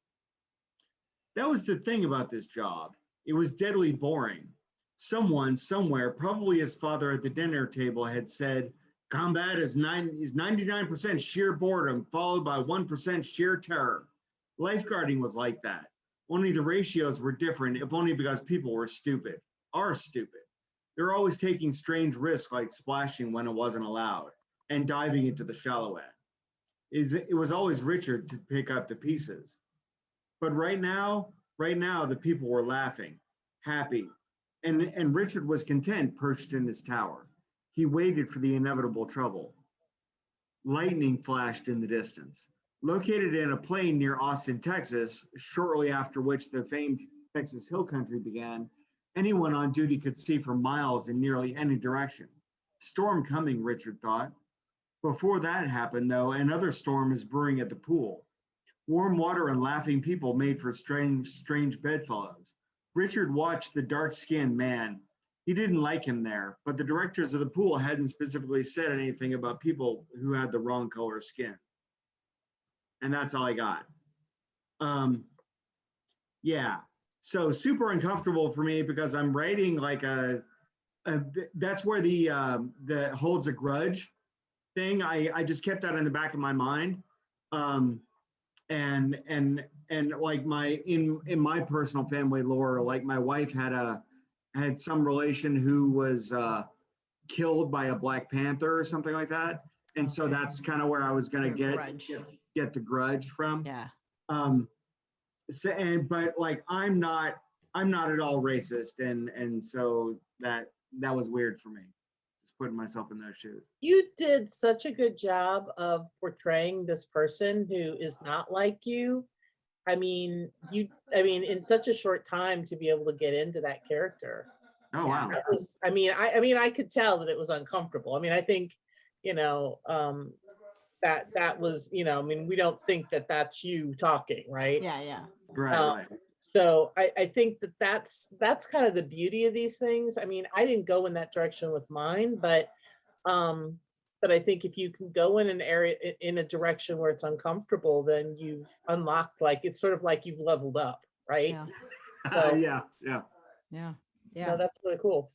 That was the thing about this job. It was deadly boring. Someone, somewhere, probably his father at the dinner table, had said, combat is 99% sheer boredom, followed by 1% sheer terror. Lifeguarding was like that. Only the ratios were different, if only because people were stupid, are stupid. They're always taking strange risks like splashing when it wasn't allowed and diving into the shallow end. It was always Richard to pick up the pieces. But right now, the people were laughing, happy, and Richard was content perched in his tower. He waited for the inevitable trouble. Lightning flashed in the distance. Located in a plain near Austin, Texas, shortly after which the famed Texas Hill Country began, anyone on duty could see for miles in nearly any direction. Storm coming, Richard thought. Before that happened, though, another storm is brewing at the pool. Warm water and laughing people made for strange bedfellows. Richard watched the dark-skinned man. He didn't like him there, but the directors of the pool hadn't specifically said anything about people who had the wrong color skin. And that's all I got. Yeah, so super uncomfortable for me because I'm writing like that's where the holds a grudge thing. I just kept that in the back of my mind. And like in my personal family lore, like my wife had some relation who was killed by a Black Panther or something like that, and so that's kind of where I was gonna get the grudge from. Yeah. But like I'm not at all racist, and so that was weird for me, just putting myself in those shoes. You did such a good job of portraying this person who is not like you. I mean, in such a short time to be able to get into that character. Oh wow. I could tell that it was uncomfortable. I mean, I think, that was, we don't think that that's you talking, right? Yeah. Right. So I think that's kind of the beauty of these things. I mean, I didn't go in that direction with mine, but I think if you can go in an area in a direction where it's uncomfortable, then you've unlocked, like, it's sort of like you've leveled up, right? Yeah. So, Yeah. no, that's really cool.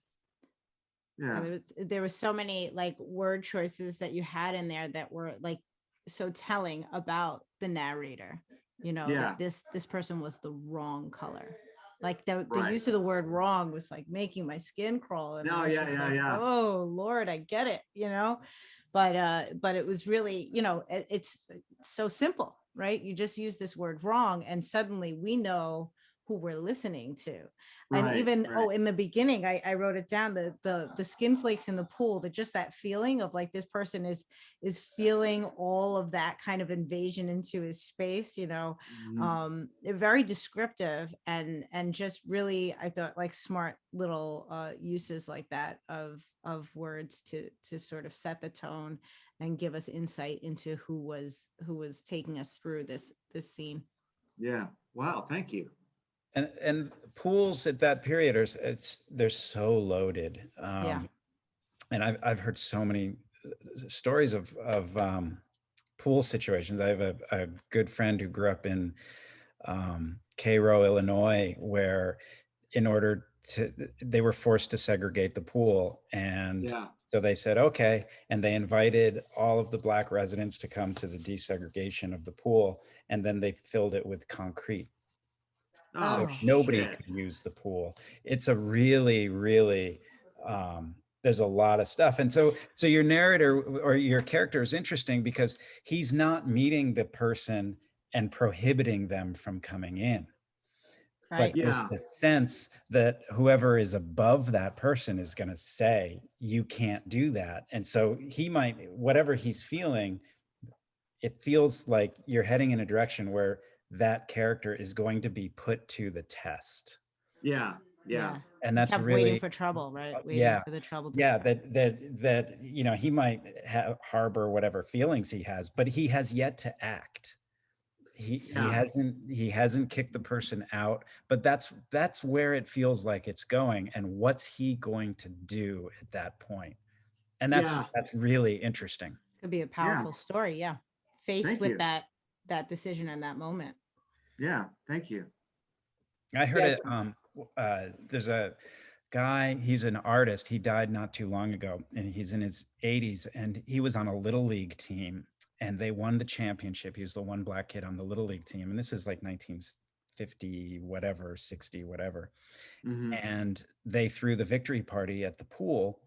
Yeah. There was so many like word choices that you had in there that were like so telling about the narrator. you know, Yeah. that this person was the wrong color. Like the Right. use of the word wrong was like making my skin crawl. And I No, was yeah, just yeah, like, yeah. oh Lord, I get it, you know. But it was really, you know, it's so simple, right? You just use this word wrong and suddenly we know who we're listening to. And Right, even right. in the beginning, I wrote it down, the skin flakes in the pool, that just that feeling of like this person is feeling all of that kind of invasion into his space, you know. Very descriptive and just really, I thought, like smart little uses like that of words to sort of set the tone and give us insight into who was taking us through this scene. Yeah. Wow. Thank you. And pools at that period they're so loaded. Yeah. And I've heard so many stories of pool situations. I have a good friend who grew up in Cairo, Illinois, where they were forced to segregate the pool. And Yeah. so they said, okay. And they invited all of the Black residents to come to the desegregation of the pool. And then they filled it with concrete. So Oh, nobody shit. could use the pool. It's a really, really, there's a lot of stuff. And so your narrator or your character is interesting because he's not meeting the person and prohibiting them from coming in. Right. But there's Yeah. the sense that whoever is above that person is going to say, you can't do that. And so he might, whatever he's feeling, it feels like you're heading in a direction where that character is going to be put to the test. Yeah. Yeah. And that's kept really waiting for trouble, right? Waiting yeah, for the trouble to yeah. start. That you know, he might harbor whatever feelings he has, but he has yet to act. He hasn't kicked the person out, but that's where it feels like it's going. And what's he going to do at that point? And that's really interesting. Could be a powerful story. Yeah. Faced Thank with you. that decision in that moment. Yeah. Thank you. I heard it. There's a guy, he's an artist. He died not too long ago and he's in his 80s and he was on a little league team and they won the championship. He was the one Black kid on the little league team. And this is like 1950, whatever, 60, whatever. And they threw the victory party at the pool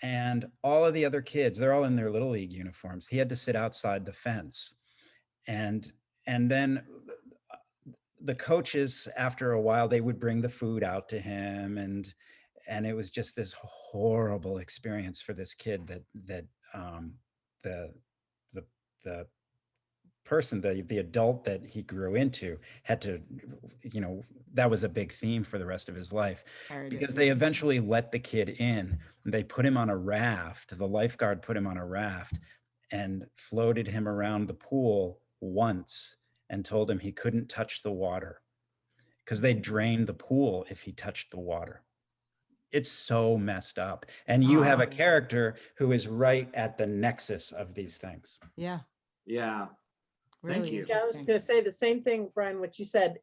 and all of the other kids, they're all in their little league uniforms. He had to sit outside the fence. And then the coaches, after a while, they would bring the food out to him, and it was just this horrible experience for this kid that the person, the adult that he grew into had to, you know, that was a big theme for the rest of his life, because they eventually let the kid in. They put him on a raft. The lifeguard put him on a raft and floated him around the pool once and told him he couldn't touch the water because they drained the pool if he touched the water. It's so messed up. And you have a character who is right at the nexus of these things. Yeah. Yeah. Really Thank you. Yeah, I was going to say the same thing, Brian, what you said.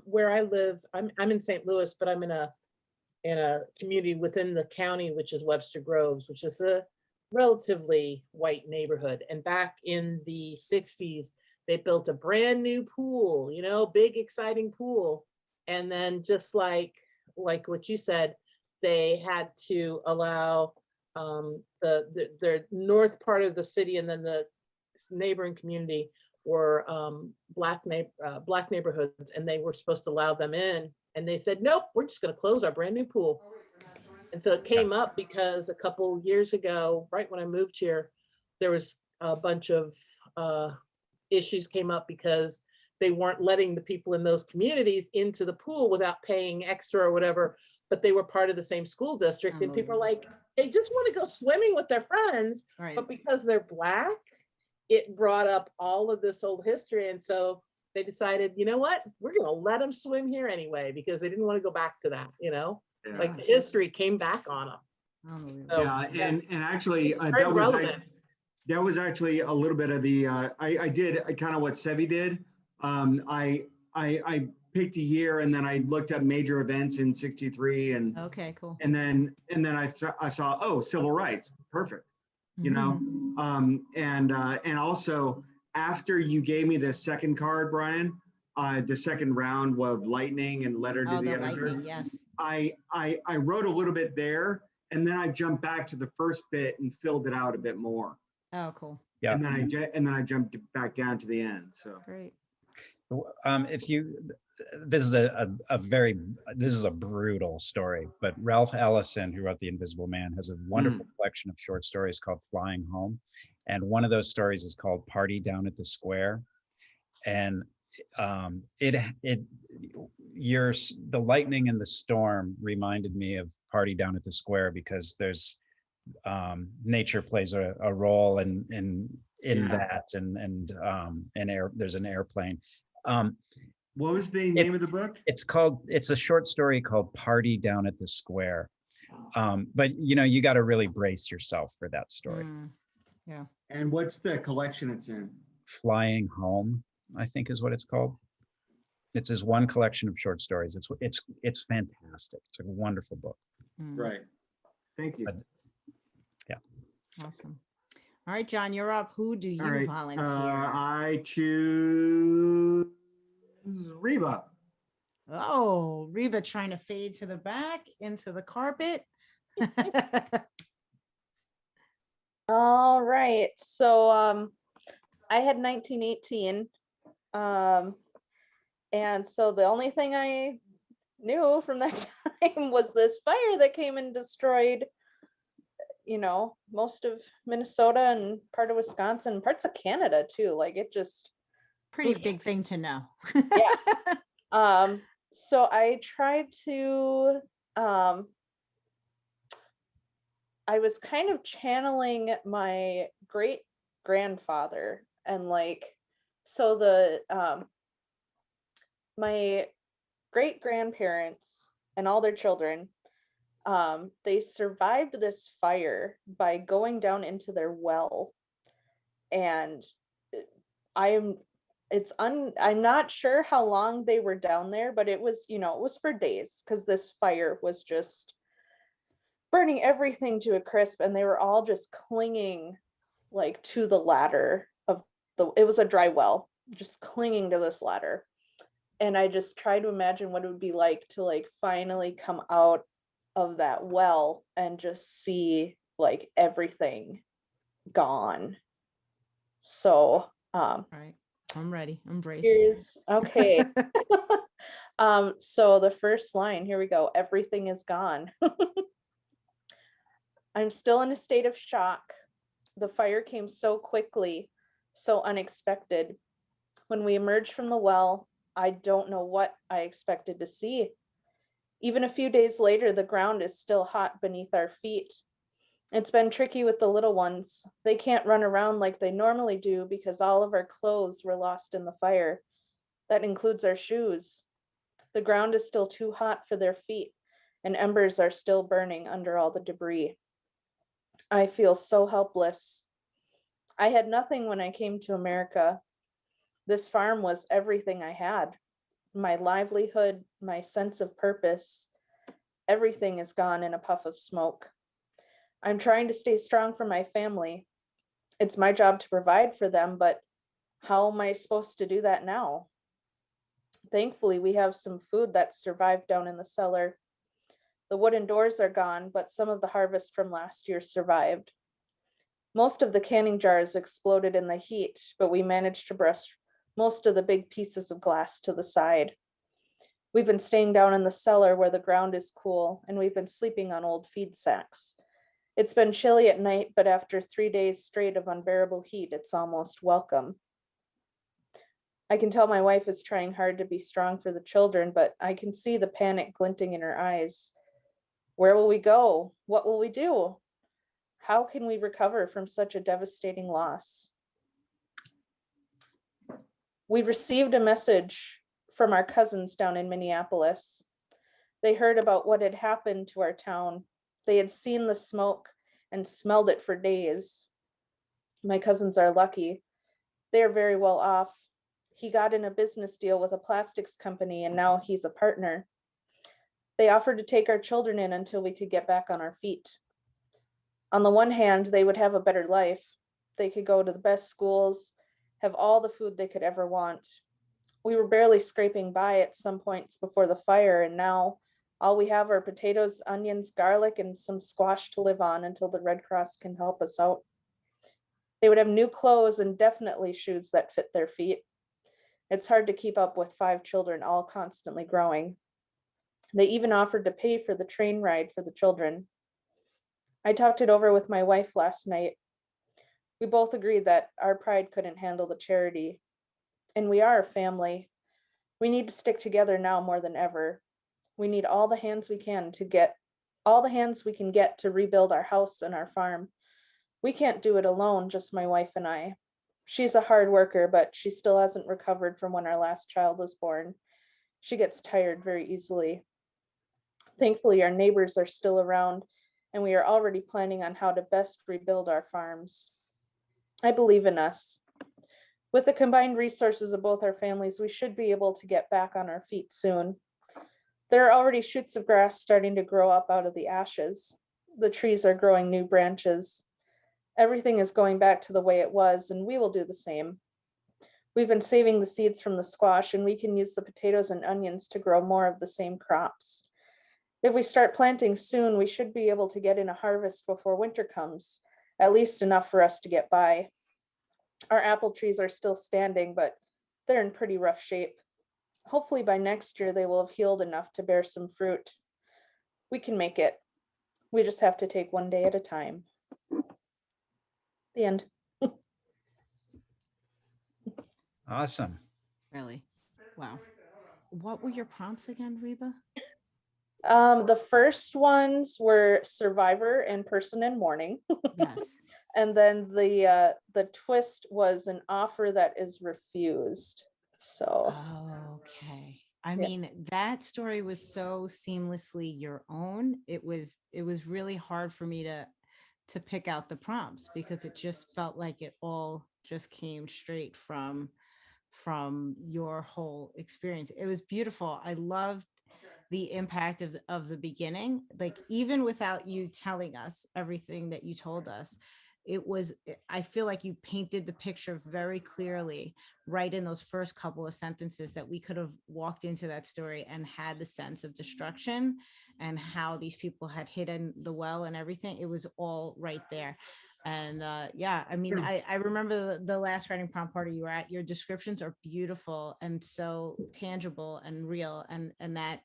Where I live, I'm in St. Louis, but I'm in a community within the county, which is Webster Groves, which is a relatively white neighborhood. And back in the 60s, they built a brand new pool, you know, big, exciting pool. And then just like what you said, they had to allow the north part of the city and then the neighboring community were black neighborhoods, and they were supposed to allow them in. And they said, nope, we're just going to close our brand new pool. And so it came up because a couple years ago, right when I moved here, there was a bunch of issues came up because they weren't letting the people in those communities into the pool without paying extra or whatever, but they were part of the same school district. And people are like, they just want to go swimming with their friends, but because they're Black, it brought up all of this old history. And so they decided, you know what, we're going to let them swim here anyway, because they didn't want to go back to that, you know, like the history came back on them. So, and actually that was actually a little bit of the I did kind of what Sevi did. I picked a year and then I looked up major events in '63 and okay, cool. And then I saw oh, civil rights, perfect, you know, and also after you gave me the second card, Brian, the second round of lightning and letter to Oh, the the editor. lightning, yes. I wrote a little bit there, and then I jumped back to the first bit and filled it out a bit more. Oh, cool. Yeah. And then I jumped back down to the end. So Great. If you, this is this is a brutal story, but Ralph Ellison, who wrote The Invisible Man, has a wonderful collection of short stories called Flying Home. And one of those stories is called Party Down at the Square. And the lightning and the storm reminded me of Party Down at the Square, because there's nature plays a role in that, and there's an airplane. what was the name of the book? It's a short story called Party Down at the Square. But you got to really brace yourself for that story. Yeah. And what's the collection it's in? Flying Home, I think, is what it's called. It's his one collection of short stories. It's fantastic. It's a wonderful book. Right. Thank you. Yeah. Awesome. All right, John, you're up. Who do you All right. volunteer? I choose Reba. Oh, Reba trying to fade to the back into the carpet. All right. So I had 1918. And so the only thing I knew from that time was this fire that came and destroyed, most of Minnesota and part of Wisconsin, parts of Canada too. Like it just Pretty big thing to know. Yeah. So I tried to I was kind of channeling my great grandfather, and so my great grandparents and all their children, they survived this fire by going down into their well. And I'm not sure how long they were down there, but it was for days, because this fire was just burning everything to a crisp, and they were all just clinging to the ladder it was a dry well, just clinging to this ladder. And I just tried to imagine what it would be like to finally come out of that well and just see everything gone. So All right. I'm ready. I'm braced. Okay. So the first line, here we go. Everything is gone. I'm still in a state of shock. The fire came so quickly, so unexpected. When we emerged from the well, I don't know what I expected to see. Even a few days later, the ground is still hot beneath our feet. It's been tricky with the little ones. They can't run around like they normally do because all of our clothes were lost in the fire. That includes our shoes. The ground is still too hot for their feet, and embers are still burning under all the debris. I feel so helpless. I had nothing when I came to America. This farm was everything I had. My livelihood, my sense of purpose. Everything is gone in a puff of smoke. I'm trying to stay strong for my family. It's my job to provide for them, but how am I supposed to do that now? Thankfully, we have some food that survived down in the cellar. The wooden doors are gone, but some of the harvest from last year survived. Most of the canning jars exploded in the heat, but we managed to brush most of the big pieces of glass to the side. We've been staying down in the cellar where the ground is cool, and we've been sleeping on old feed sacks. It's been chilly at night, but after 3 days straight of unbearable heat, it's almost welcome. I can tell my wife is trying hard to be strong for the children, but I can see the panic glinting in her eyes. Where will we go? What will we do? How can we recover from such a devastating loss? We received a message from our cousins down in Minneapolis. They heard about what had happened to our town. They had seen the smoke and smelled it for days. My cousins are lucky. They are very well off. He got in a business deal with a plastics company, and now he's a partner. They offered to take our children in until we could get back on our feet. On the one hand, they would have a better life. They could go to the best schools, have all the food they could ever want. We were barely scraping by at some points before the fire, and now all we have are potatoes, onions, garlic, and some squash to live on until the Red Cross can help us out. They would have new clothes and definitely shoes that fit their feet. It's hard to keep up with 5 children all constantly growing. They even offered to pay for the train ride for the children. I talked it over with my wife last night. We both agreed that our pride couldn't handle the charity, and we are a family. We need to stick together now more than ever. We need all the hands we can get to rebuild our house and our farm. We can't do it alone, just my wife and I. She's a hard worker, but she still hasn't recovered from when our last child was born. She gets tired very easily. Thankfully, our neighbors are still around, and we are already planning on how to best rebuild our farms. I believe in us. With the combined resources of both our families, we should be able to get back on our feet soon. There are already shoots of grass starting to grow up out of the ashes. The trees are growing new branches. Everything is going back to the way it was, and we will do the same. We've been saving the seeds from the squash, and we can use the potatoes and onions to grow more of the same crops. If we start planting soon, we should be able to get in a harvest before winter comes, at least enough for us to get by. Our apple trees are still standing, but they're in pretty rough shape. Hopefully by next year, they will have healed enough to bear some fruit. We can make it. We just have to take one day at a time. The end. Awesome. Really? Wow. What were your prompts again, Reba? The first ones were survivor and person in mourning. Yes. And then the twist was an offer that is refused. So Okay. I Yeah. mean, that story was so seamlessly your own. It was really hard for me to pick out the prompts because it just felt like it all just came straight from your whole experience. It was beautiful. I loved the impact of the beginning, like even without you telling us everything that you told us, I feel like you painted the picture very clearly right in those first couple of sentences that we could have walked into that story and had the sense of destruction and how these people had hidden the well and everything. It was all right there. And yeah, I mean, I remember the last writing prompt party you were at. Your descriptions are beautiful and so tangible and real, and that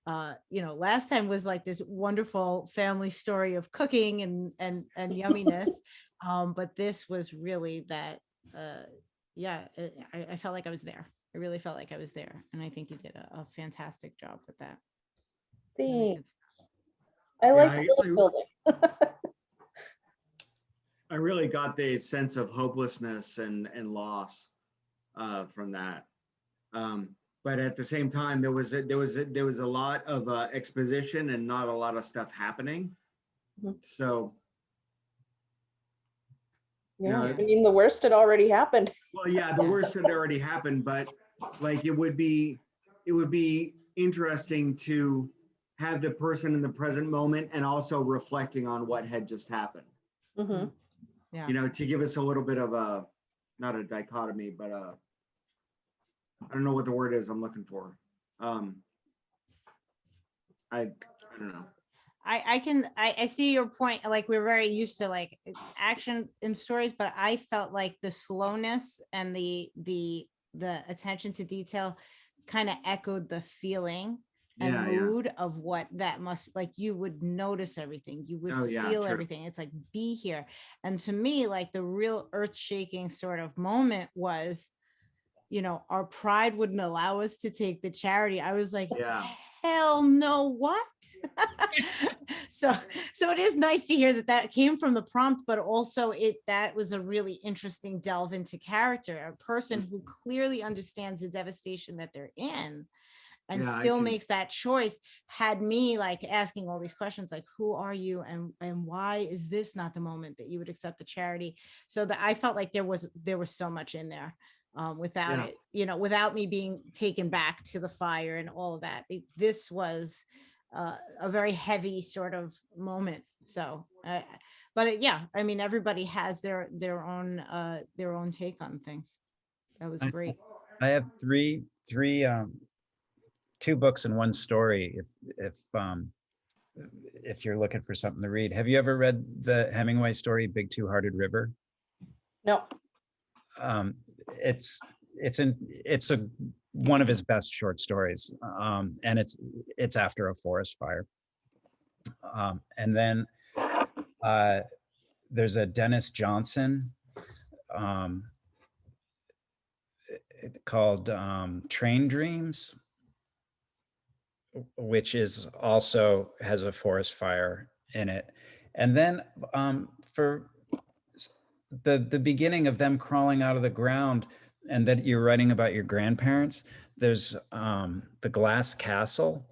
last time was like this wonderful family story of cooking and yumminess, but this was really that I felt like I was there. I really felt like I was there, and I think you did a fantastic job with that. Really thanks. good. I like I- world building. I really got the sense of hopelessness and loss from that. But at the same time, there was a lot of exposition and not a lot of stuff happening. Mhm. So, Yeah, Yeah. I mean the worst had already happened. well, yeah, the worst had already happened, but like it would be interesting to have the person in the present moment and also reflecting on what had just happened. Hmm. Yeah. To give us a little bit of a, not a dichotomy, but I don't know what the word is I'm looking for. I don't know. I see your point. Like we're very used to like action in stories, but I felt like the slowness and the attention to detail kind of echoed the feeling and Yeah, mood of what that must, like you would notice everything, you would Oh, yeah, feel true. everything. It's like be here. And to me, like the real earth-shaking sort of moment was, our pride wouldn't allow us to take the charity. I was like, Yeah. hell no, what? so it is nice to hear that came from the prompt, but also that was a really interesting delve into character, a person who clearly understands the devastation that they're in and Yeah, I still can- makes that choice, had me like asking all these questions like, who are you and why is this not the moment that you would accept the charity? So that I felt like there was so much in there. Without Yeah. it, without me being taken back to the fire and all of that. This was a very heavy sort of moment. So, yeah, I mean, everybody has their own take on things. That was I- great. I have two books and one story. If you're looking for something to read, have you ever read the Hemingway story, Big Two-Hearted River? No. It's one of his best short stories, and it's after a forest fire. And then there's a Dennis Johnson called Train Dreams, which is also has a forest fire in it. And then for the beginning of them crawling out of the ground, and that you're writing about your grandparents, there's The Glass Castle,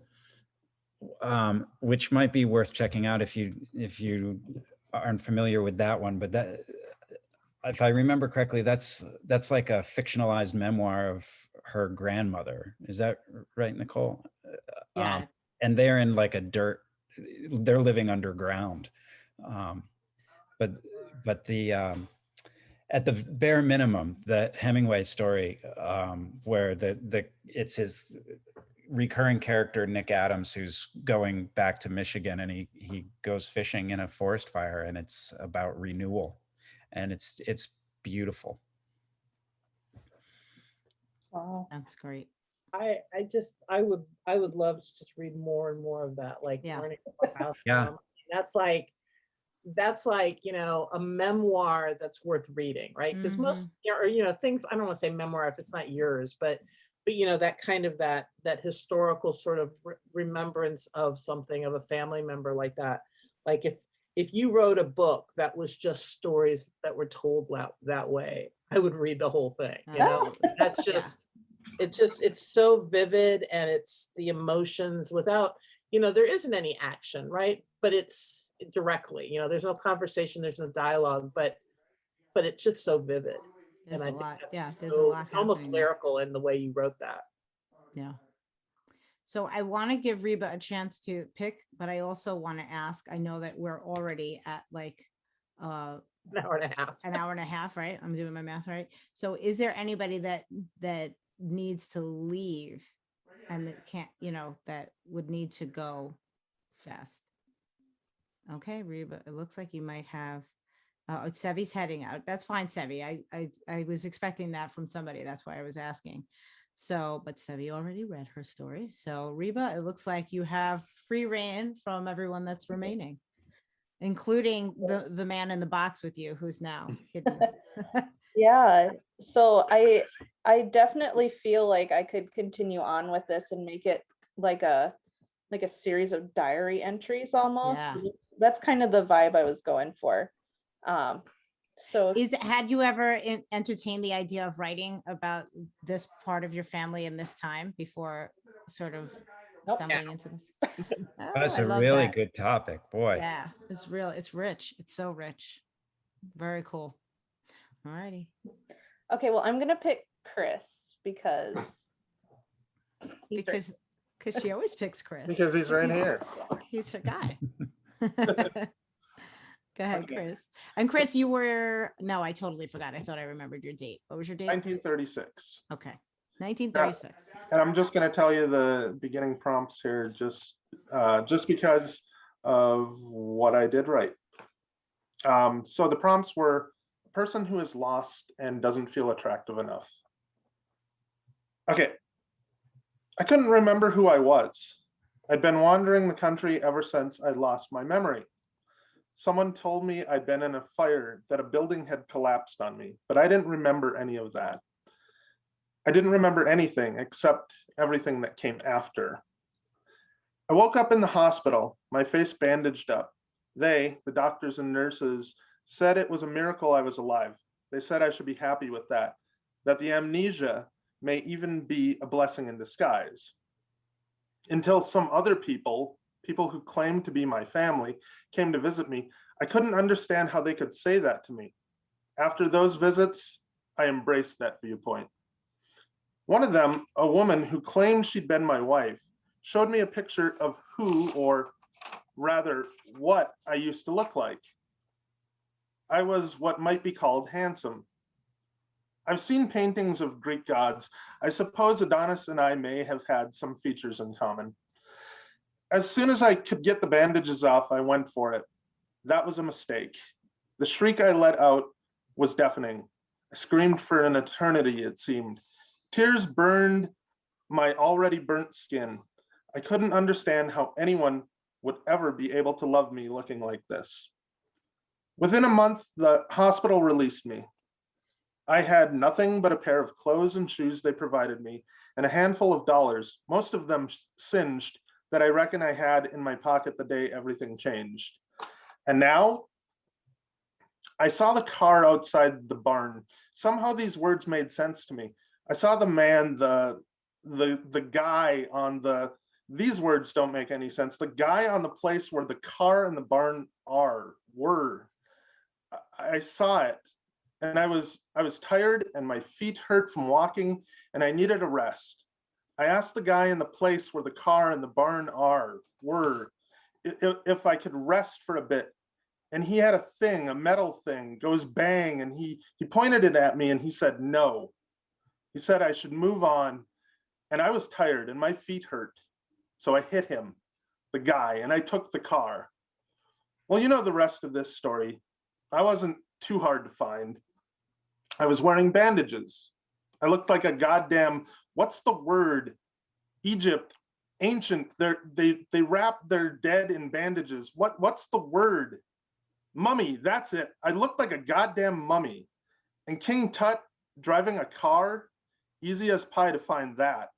which might be worth checking out if you aren't familiar with that one. But that, if I remember correctly, that's like a fictionalized memoir of her grandmother. Is that right, Nicole? Yeah. And they're in like they're living underground. But the at the bare minimum, the Hemingway story, where it's his recurring character Nick Adams who's going back to Michigan, and he goes fishing in a forest fire, and it's about renewal, and it's beautiful. Wow. That's great. I would love to just read more and more of that, like Yeah. learning about Yeah. them. That's like, you know, a memoir that's worth reading, right? Because most, or, you know, things, I don't want to say memoir if it's not yours, but you know, that kind of that historical sort of remembrance of something, of a family member like that. Like if you wrote a book that was just stories that were told that way, I would read the whole thing. You know, that's just, it's so vivid, and it's the emotions without, you know, there isn't any action, right? But it's directly, you know, there's no conversation, there's no dialogue, but it's just so vivid. There's And a lot. that's Yeah, there's a so, lot it's almost happening there. lyrical in the way you wrote that. Yeah. So I want to give Reba a chance to pick, but I also want to ask, I know that we're already at like An hour and a half. right? I'm doing my math right. So is there anybody that needs to leave and that can't, you know, that would need to go fast? Okay, Reba, it looks like you might have Sevi's heading out. That's fine, Sevi. I was expecting that from somebody. That's why I was asking. So, but Sevi already read her story. So Reba, it looks like you have free reign from everyone that's remaining, including the man in the box with you who's now hidden. Yeah. So I definitely feel like I could continue on with this and make it like a series of diary entries almost. Yeah. That's kind of the vibe I was going for. So had you ever entertained the idea of writing about this part of your family in this time before sort of stumbling into this? Oh, That's I a love really that. good topic, boy. Yeah, it's real. It's rich. It's so rich. Very cool. All righty. okay, well, I'm gonna pick Chris because Because she always picks Chris. Because he's right here. He's her guy. Go ahead, Chris. And Chris, you were, no, I totally forgot. I thought I remembered your date. What was your date? 1936. Okay. 1936. And I'm just going to tell you the beginning prompts here, just because of what I did right. So the prompts were: a person who is lost and doesn't feel attractive enough. Okay. I couldn't remember who I was. I'd been wandering the country ever since I'd lost my memory. Someone told me I'd been in a fire, that a building had collapsed on me, but I didn't remember any of that. I didn't remember anything except everything that came after. I woke up in the hospital, my face bandaged up. They, the doctors and nurses, said it was a miracle I was alive. They said I should be happy with that the amnesia may even be a blessing in disguise. Until some other people who claimed to be my family, came to visit me, I couldn't understand how they could say that to me. After those visits, I embraced that viewpoint. One of them, a woman who claimed she'd been my wife, showed me a picture of who, or rather what, I used to look like. I was what might be called handsome. I've seen paintings of Greek gods. I suppose Adonis and I may have had some features in common. As soon as I could get the bandages off, I went for it. That was a mistake. The shriek I let out was deafening. I screamed for an eternity, it seemed. Tears burned my already burnt skin. I couldn't understand how anyone would ever be able to love me looking like this. Within a month, the hospital released me. I had nothing but a pair of clothes and shoes they provided me, and a handful of dollars, most of them singed, that I reckon I had in my pocket the day everything changed. And now, I saw the car outside the barn. Somehow these words made sense to me. I saw the man, the guy on the, these words don't make any sense. The guy on the place where the car and the barn were. I saw it, and I was tired and my feet hurt from walking and I needed a rest. I asked the guy in the place where the car and the barn were, if I could rest for a bit. And he had a thing, a metal thing, goes bang, and he pointed it at me and he said, no. He said I should move on, and I was tired and my feet hurt. So I hit him, the guy, and I took the car. Well, you know the rest of this story. I wasn't too hard to find. I was wearing bandages. I looked like a goddamn, what's the word? Egypt, ancient, they wrap their dead in bandages. What's the word? Mummy, that's it. I looked like a goddamn mummy. And King Tut driving a car, easy as pie to find that.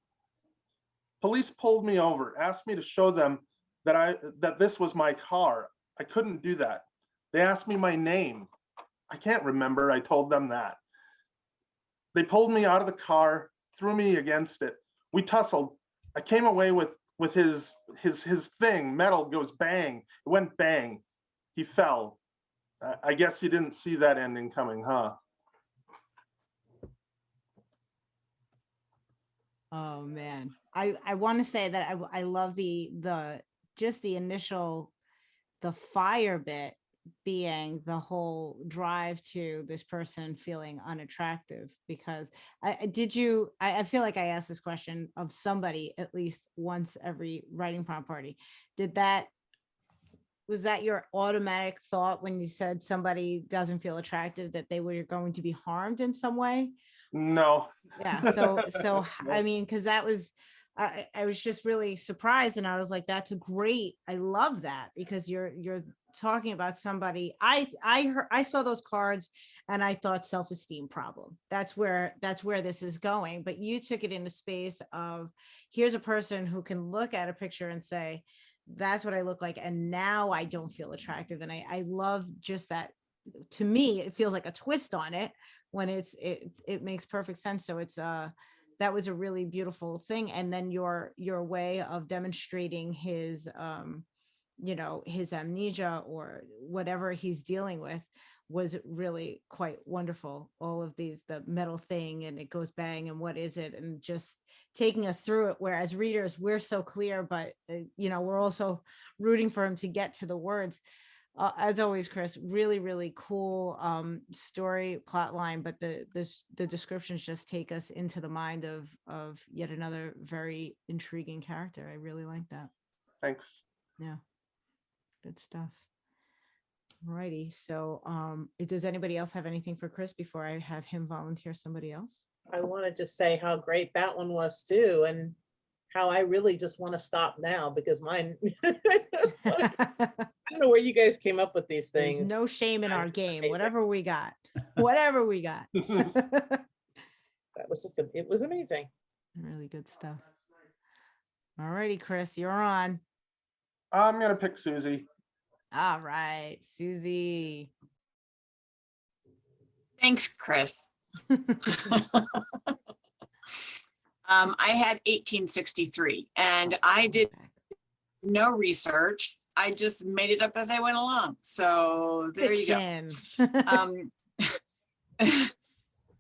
Police pulled me over, asked me to show them that this was my car. I couldn't do that. They asked me my name. I can't remember. I told them that. They pulled me out of the car, threw me against it. We tussled. I came away with his thing. Metal goes bang. It went bang. He fell. I guess you didn't see that ending coming, huh? Oh man, I want to say that I love the just the initial, the fire bit being the whole drive to this person feeling unattractive, because I feel like I asked this question of somebody at least once every writing prompt party. Was that your automatic thought when you said somebody doesn't feel attractive, that they were going to be harmed in some way? No. Yeah. So I mean, because that was, I was just really surprised, and I was like, that's a great, I love that, because you're talking about somebody. I saw those cards and I thought self-esteem problem. That's where this is going. But you took it into space of, here's a person who can look at a picture and say, that's what I look like, and now I don't feel attractive. And I love just that. To me, it feels like a twist on it when it makes perfect sense. So it's that was a really beautiful thing. And then your way of demonstrating his his amnesia or whatever he's dealing with was really quite wonderful. All of these, the metal thing, and it goes bang, and what is it, and just taking us through it, whereas readers, we're so clear, but we're also rooting for him to get to the words. As always, Chris, really, really cool story plot line, but the descriptions just take us into the mind of yet another very intriguing character. I really like that. Thanks. Yeah, good stuff. Alrighty, so does anybody else have anything for Chris before I have him volunteer somebody else? I wanted to say how great that one was too, and how I really just want to stop now, because mine I don't know where you guys came up with these things. There's no shame in our game. Whatever we got. Whatever we got. That was just it was amazing. Really good stuff. All righty, Chris, you're on. I'm gonna pick Susie. All right, Susie. Thanks, Chris. I had 1863, and I did no research. I just made it up as I went along. So there Fiction. You go.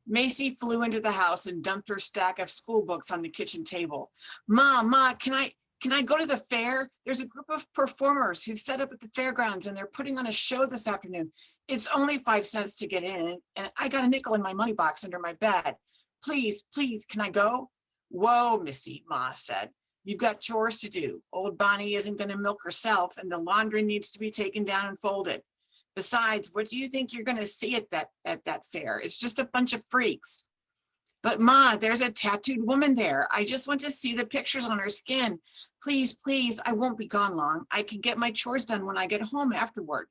Macy flew into the house and dumped her stack of school books on the kitchen table. Ma, can can I go to the fair? There's a group of performers who've set up at the fairgrounds and they're putting on a show this afternoon. It's only 5 cents to get in, and I got a nickel in my money box under my bed. Please, please, can I go? Whoa, Missy, Ma said. You've got chores to do. Old Bonnie isn't going to milk herself, and the laundry needs to be taken down and folded. Besides, what do you think you're going to see at that fair? It's just a bunch of freaks. But Ma, there's a tattooed woman there. I just want to see the pictures on her skin. Please, please, I won't be gone long. I can get my chores done when I get home afterward.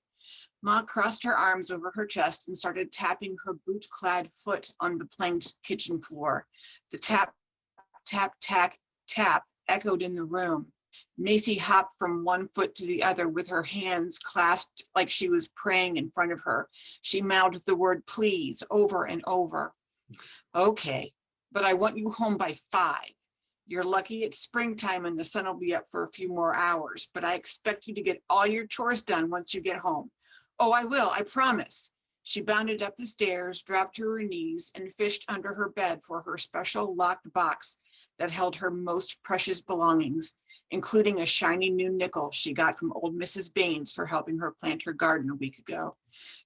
Ma crossed her arms over her chest and started tapping her boot-clad foot on the planked kitchen floor. The tap, tap, tap, tap echoed in the room. Macy hopped from one foot to the other with her hands clasped like she was praying in front of her. She mouthed the word please over and over. Okay, but I want you home by 5. You're lucky it's springtime and the sun will be up for a few more hours, but I expect you to get all your chores done once you get home. Oh, I will, I promise. She bounded up the stairs, dropped to her knees, and fished under her bed for her special locked box that held her most precious belongings, including a shiny new nickel she got from old Mrs. Baines for helping her plant her garden a week ago.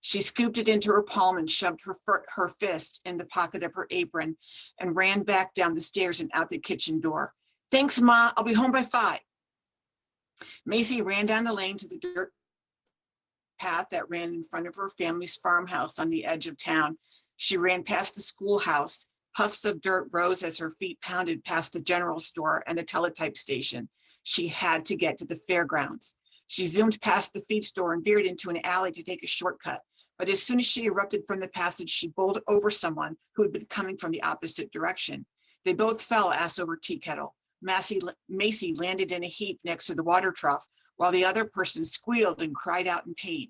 She scooped it into her palm and shoved her fist in the pocket of her apron and ran back down the stairs and out the kitchen door. Thanks, Ma, I'll be home by 5. Macy ran down the lane to the dirt path that ran in front of her family's farmhouse on the edge of town. She ran past the schoolhouse. Puffs of dirt rose as her feet pounded past the general store and the teletype station. She had to get to the fairgrounds. She zoomed past the feed store and veered into an alley to take a shortcut. But as soon as she erupted from the passage, she bowled over someone who had been coming from the opposite direction. They both fell ass over tea kettle. Macy landed in a heap next to the water trough, while the other person squealed and cried out in pain.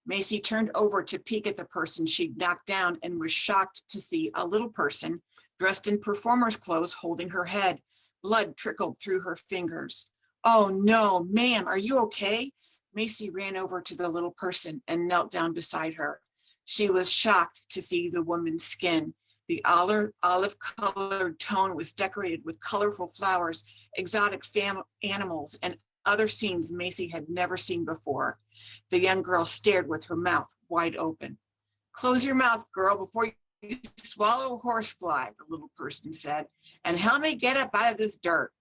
Macy turned over to peek at the person she'd knocked down and was shocked to see a little person dressed in performer's clothes holding her head. Blood trickled through her fingers. Oh no, ma'am, are you okay? Macy ran over to the little person and knelt down beside her. She was shocked to see the woman's skin. The olive-colored tone was decorated with colorful flowers, exotic animals, and other scenes Macy had never seen before. The young girl stared with her mouth wide open. Close your mouth, girl, before you swallow a horsefly, the little person said, and help me get up out of this dirt.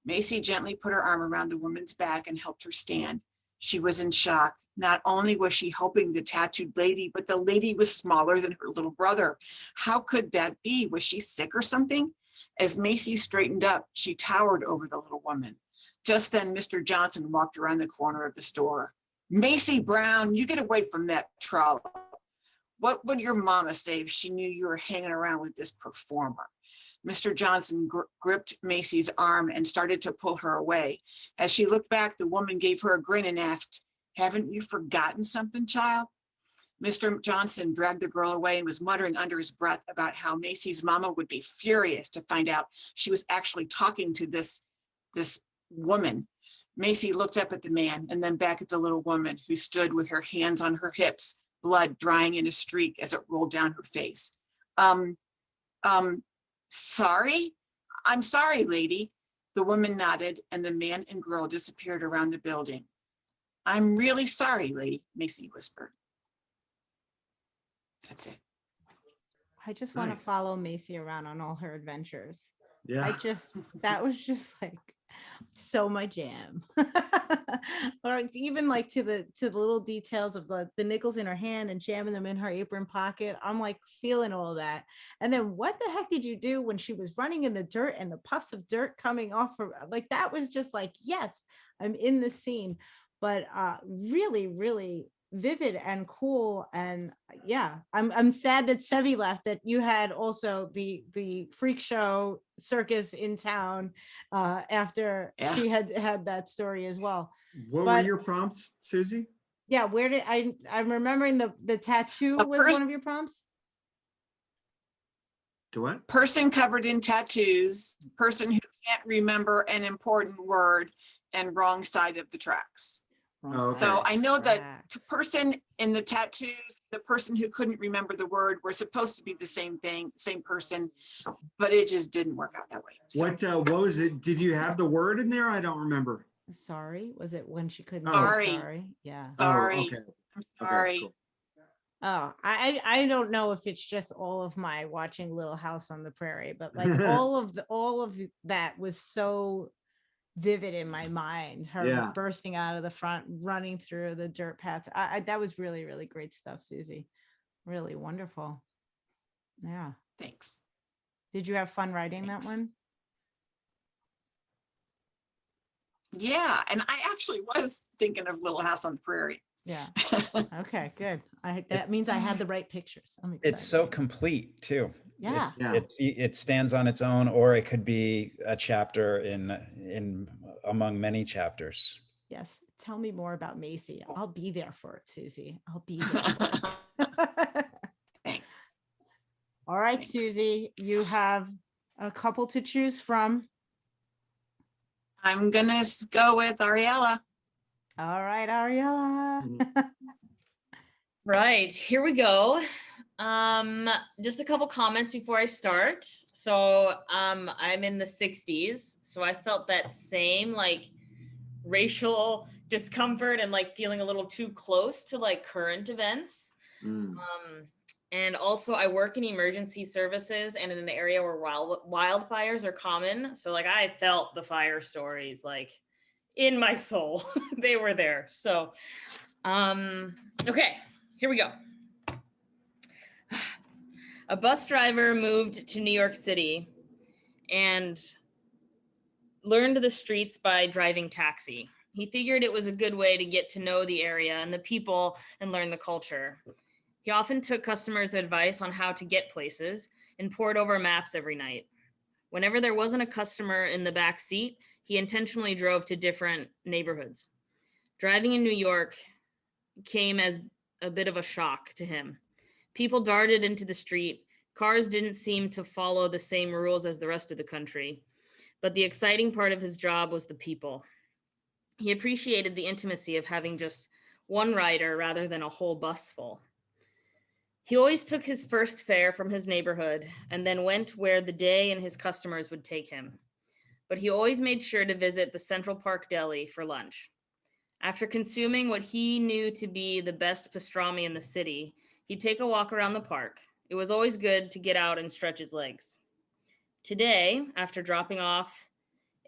Macy gently put her arm around the woman's back and helped her stand. She was in shock. Not only was she helping the tattooed lady, but the lady was smaller than her little brother. How could that be? Was she sick or something? As Macy straightened up, she towered over the little woman. Just then, Mr. Johnson walked around the corner of the store. Macy Brown, you get away from that trollop. What would your mama say if she knew you were hanging around with this performer? Mr. Johnson gripped Macy's arm and started to pull her away. As she looked back, the woman gave her a grin and asked, haven't you forgotten something, child? Mr. Johnson dragged the girl away and was muttering under his breath about how Macy's mama would be furious to find out she was actually talking to this woman. Macy looked up at the man and then back at the little woman who stood with her hands on her hips, blood drying in a streak as it rolled down her face. Sorry? I'm sorry, lady. The woman nodded and the man and girl disappeared around the building. I'm really sorry, lady, Macy whispered. That's it. I just want to Nice. follow Macy around on all her adventures. Yeah. That was just like so my jam. Or even like to the little details of the nickels in her hand and jamming them in her apron pocket. I'm like feeling all that. And then what the heck did you do when she was running in the dirt and the puffs of dirt coming off her? Like that was just like, yes, I'm in the scene. But really, really vivid and cool. And yeah, I'm sad that Sevi left, that you had also the freak show circus in town after she had that story as well. What were your prompts, Susie? Yeah, where did I'm remembering the tattoo was one of your prompts. To what? Person covered in tattoos, person who can't remember an important word, and wrong side of the tracks. Oh, okay. So I know that the Tracks. person in the tattoos, the person who couldn't remember the word, were supposed to be the same thing, same person, but it just didn't work out that way. So, What was it? Did you have the word in there? I don't remember. Sorry, was it when she couldn't Oh. say Sorry. sorry? Yeah. sorry, Oh, okay. I'm Okay, sorry. cool. Oh, I don't know if it's just all of my watching Little House on the Prairie, but like all of that was so vivid in my mind. Her Yeah. bursting out of the front, running through the dirt paths. That was really, really great stuff, Susie. Really wonderful. Yeah. Thanks. Did you have fun writing that Thanks. one? Yeah, and I actually was thinking of Little House on the Prairie. Yeah. Okay, good. That means I had the right pictures. I'm excited. It's so complete too. Yeah. Yeah. It stands on its own, or it could be a chapter in among many chapters. Yes. Tell me more about Macy. I'll be there for it, Susie. I'll be there for it. Thanks. All right, Thanks. Susie, you have a couple to choose from. I'm gonna go with Ariella. All right, Ariella. Right, here we go. Just a couple comments before I start. So I'm in the 60s, so I felt that same like racial discomfort and like feeling a little too close to like current events. Mm. And also I work in emergency services and in an area where wildfires are common. So like I felt the fire stories like in my soul. They were there. So okay, here we go. A bus driver moved to New York City and learned the streets by driving taxi. He figured it was a good way to get to know the area and the people and learn the culture. He often took customers' advice on how to get places and pored over maps every night. Whenever there wasn't a customer in the back seat, he intentionally drove to different neighborhoods. Driving in New York came as a bit of a shock to him. People darted into the street. Cars didn't seem to follow the same rules as the rest of the country. But the exciting part of his job was the people. He appreciated the intimacy of having just one rider rather than a whole bus full. He always took his first fare from his neighborhood and then went where the day and his customers would take him. But he always made sure to visit the Central Park Deli for lunch. After consuming what he knew to be the best pastrami in the city, he'd take a walk around the park. It was always good to get out and stretch his legs. Today, after dropping off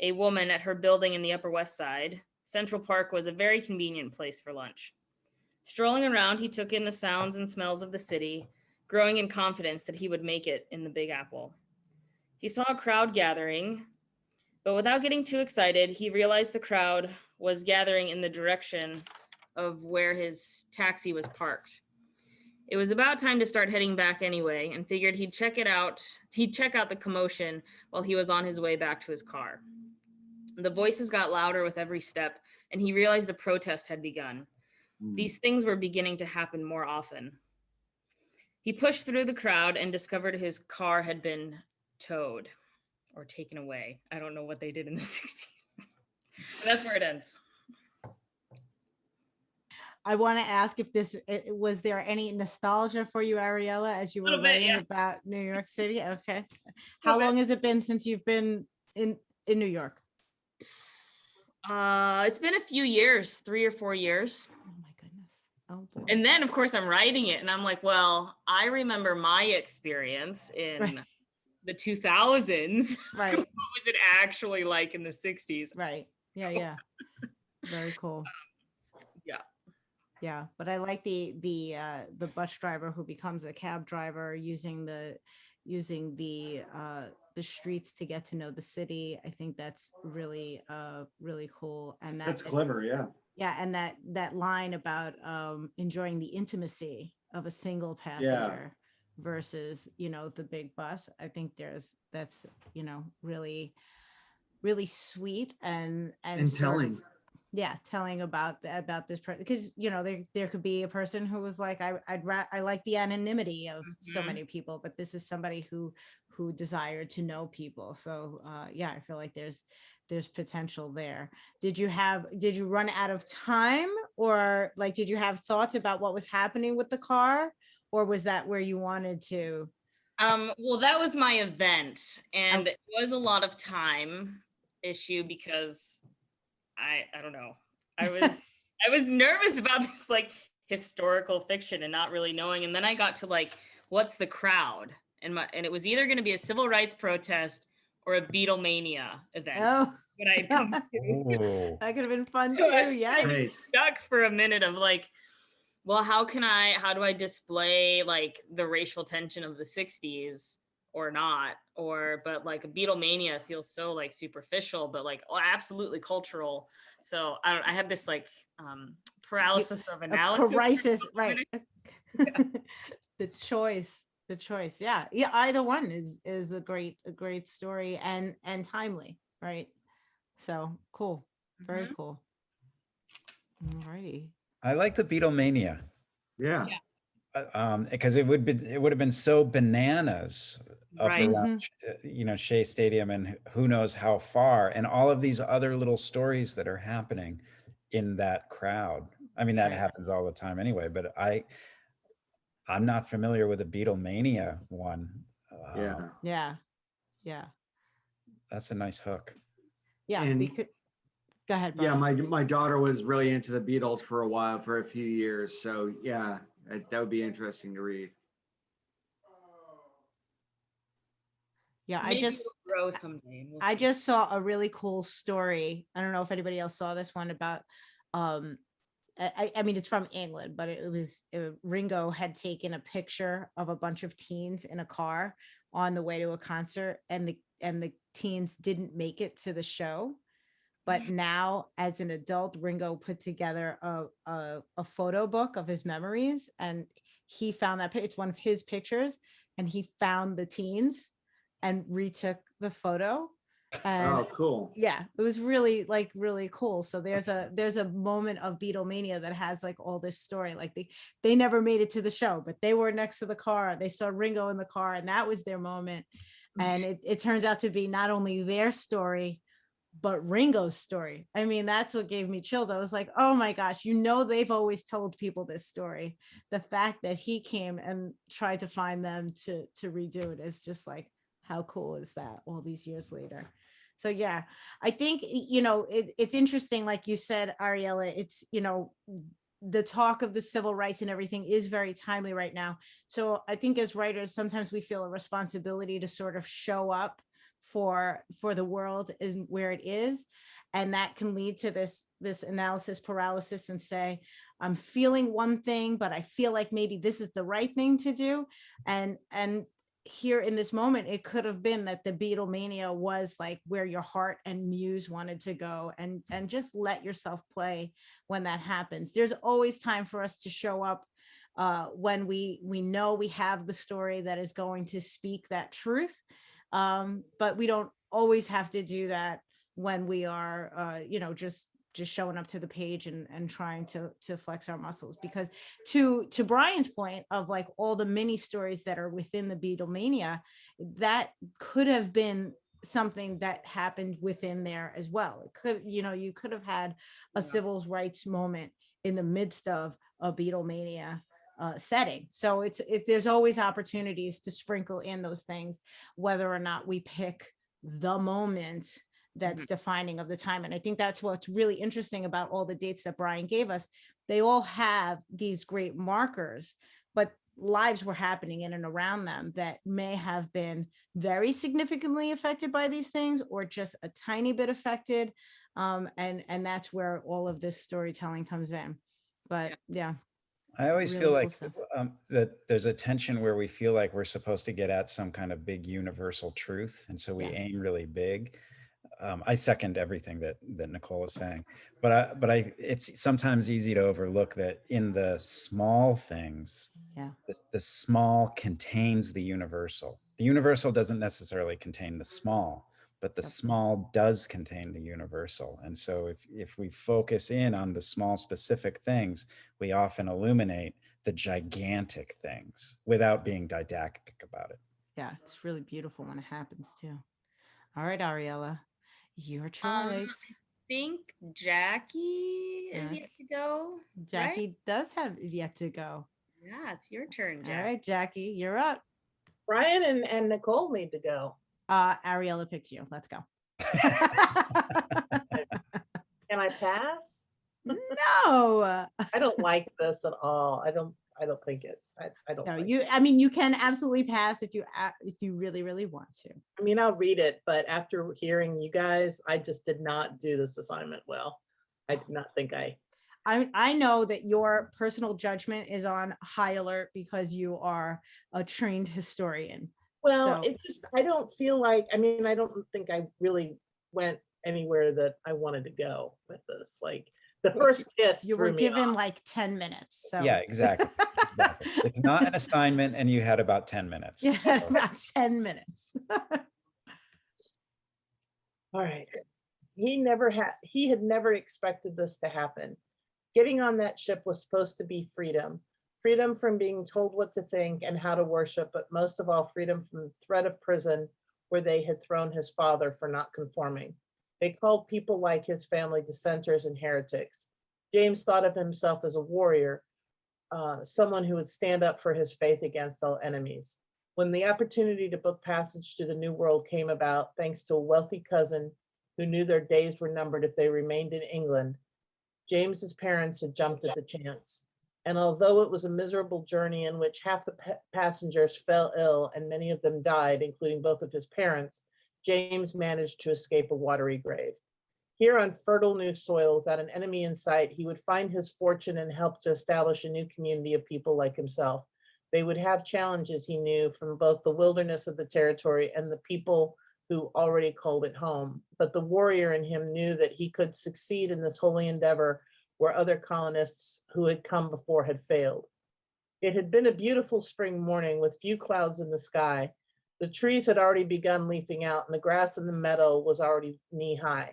a woman at her building in the Upper West Side, Central Park was a very convenient place for lunch. Strolling around, he took in the sounds and smells of the city, growing in confidence that he would make it in the Big Apple. He saw a crowd gathering, but without getting too excited, he realized the crowd was gathering in the direction of where his taxi was parked. It was about time to start heading back anyway, and figured he'd check out the commotion while he was on his way back to his car. The voices got louder with every step, and he realized a protest had begun. These things were beginning to happen more often. He pushed through the crowd and discovered his car had been towed or taken away. I don't know what they did in the 60s. But that's where it ends. I want to ask if was there any nostalgia for you, Ariella, as you were writing about New York City? Okay. How long has it been since you've been in New York? It's been a few years, 3 or 4 years. Oh my goodness. Oh boy. And then of course I'm writing it and I'm like, well, I remember my experience in the 2000s. Right. What was it actually like in the 60s? Right. Yeah. Very cool. Yeah. Yeah, but I like the bus driver who becomes a cab driver using the streets to get to know the city. I think that's really really cool. And That's clever, yeah. Yeah, and that line about enjoying the intimacy of a single passenger versus the big bus. I think that's really really sweet and telling. telling about this person, because there could be a person who was like, I like the anonymity of so Mhm. many people, but this is somebody who desired to know people. So I feel like there's potential there. Did you run out of time, or like did you have thoughts about what was happening with the car, or was that where you wanted to? Well, that was my event, and it was a lot of time issue because I don't know. I was nervous about this like historical fiction and not really knowing. And then I got to like, what's the crowd? And it was either going to be a civil rights protest or a Beatlemania event. Oh, When I had come to. Oh, that could have been fun So I too. was Yeah. kind of Nice. stuck for a minute of like, well, how do I display like the racial tension of the 60s or not? But like a Beatlemania feels so like superficial, but like absolutely cultural. So I had this like paralysis of A analysis. crisis, right? the choice. Yeah. Either one is a great story and timely, right? So cool. Very cool. All righty. I like the Beatlemania. Yeah. Because it would have been so bananas up Right. around Shea Stadium and who knows how far, and all of these other little stories that are happening in that crowd. I mean, that Right. happens all the time anyway, but I'm not familiar with a Beatlemania one. Yeah. Yeah. That's a nice hook. Yeah. And- Because go ahead, Yeah, Brian. my daughter was really into the Beatles for a while, for a few years. So yeah, that would be interesting to read. Yeah, Maybe it'll grow someday. And we'll I see. just saw a really cool story. I don't know if anybody else saw this one about I mean, it's from England, but Ringo had taken a picture of a bunch of teens in a car on the way to a concert, and the teens didn't make it to the show. But now, as an adult, Ringo put together a photo book of his memories, and he found that it's one of his pictures, and he found the teens and retook the photo. And Oh, cool. yeah, it was really cool. So there's a moment of Beatlemania that has like all this story. Like they never made it to the show, but they were next to the car. They saw Ringo in the car, and that was their moment. And it turns out to be not only their story, but Ringo's story. I mean, that's what gave me chills. I was like, oh my gosh, they've always told people this story. The fact that he came and tried to find them to redo it is just like, how cool is that all these years later? So yeah, I think, it's interesting. Like you said, Ariella, it's, the talk of the civil rights and everything is very timely right now. So I think as writers, sometimes we feel a responsibility to sort of show up for the world is where it is. And that can lead to this analysis paralysis and say, I'm feeling one thing, but I feel like maybe this is the right thing to do. And here in this moment, it could have been that the Beatlemania was like where your heart and muse wanted to go, and just let yourself play when that happens. There's always time for us to show up when we know we have the story that is going to speak that truth. But we don't always have to do that when we are, just showing up to the page and trying to flex our muscles. Because to Brian's point of like all the mini stories that are within the Beatlemania, that could have been something that happened within there as well. It could, you could have had a civil rights moment in the midst of a Beatlemania setting. So there's always opportunities to sprinkle in those things, whether or not we pick the moment that's defining of the time. And I think that's what's really interesting about all the dates that Brian gave us. They all have these great markers, but lives were happening in and around them that may have been very significantly affected by these things, or just a tiny bit affected. And that's where all of this storytelling comes in. But yeah. I always Really feel cool like stuff. that there's a tension where we feel like we're supposed to get at some kind of big universal truth, and so we Yeah. aim really big. I second everything that Nicole is saying, but it's sometimes easy to overlook that in the small things, Yeah. the small contains the universal. The universal doesn't necessarily contain the small, but the Yep. small does contain the universal. And so if we focus in on the small specific things, we often illuminate the gigantic things without being didactic about it. Yeah, it's really beautiful when it happens too. All right, Ariella, your I choice. think Jackie is Alright. yet to go. Right? Jackie does have yet to go. Yeah, it's your turn, All Jackie. right, Jackie, you're up. Brian and Nicole need to go. Ariella picked you. Let's go. Can I pass? No. I don't like this at all. I don't think it. I don't. No, like you. it. I mean, you can absolutely pass if you really really want to. I mean, I'll read it, but after hearing you guys, I just did not do this assignment well. I did not think I know that your personal judgment is on high alert because you are a trained historian. Well, So- it just, I don't feel like, I mean, I don't think I really went anywhere that I wanted to go with this. Like the first kiss You were threw me given off. like 10 minutes. So Yeah, exactly. Exactly. It's not an assignment, and you had about 10 minutes. you So- had about 10 minutes. All right. He had never expected this to happen. Getting on that ship was supposed to be freedom. Freedom from being told what to think and how to worship, but most of all, freedom from the threat of prison where they had thrown his father for not conforming. They called people like his family dissenters and heretics. James thought of himself as a warrior, someone who would stand up for his faith against all enemies. When the opportunity to book passage to the New World came about, thanks to a wealthy cousin who knew their days were numbered if they remained in England, James's parents had jumped at the chance. And although it was a miserable journey in which half the passengers fell ill and many of them died, including both of his parents, James managed to escape a watery grave. Here on fertile new soil, without an enemy in sight, he would find his fortune and help to establish a new community of people like himself. They would have challenges, he knew, from both the wilderness of the territory and the people who already called it home. But the warrior in him knew that he could succeed in this holy endeavor where other colonists who had come before had failed. It had been a beautiful spring morning with few clouds in the sky. The trees had already begun leafing out and the grass in the meadow was already knee-high.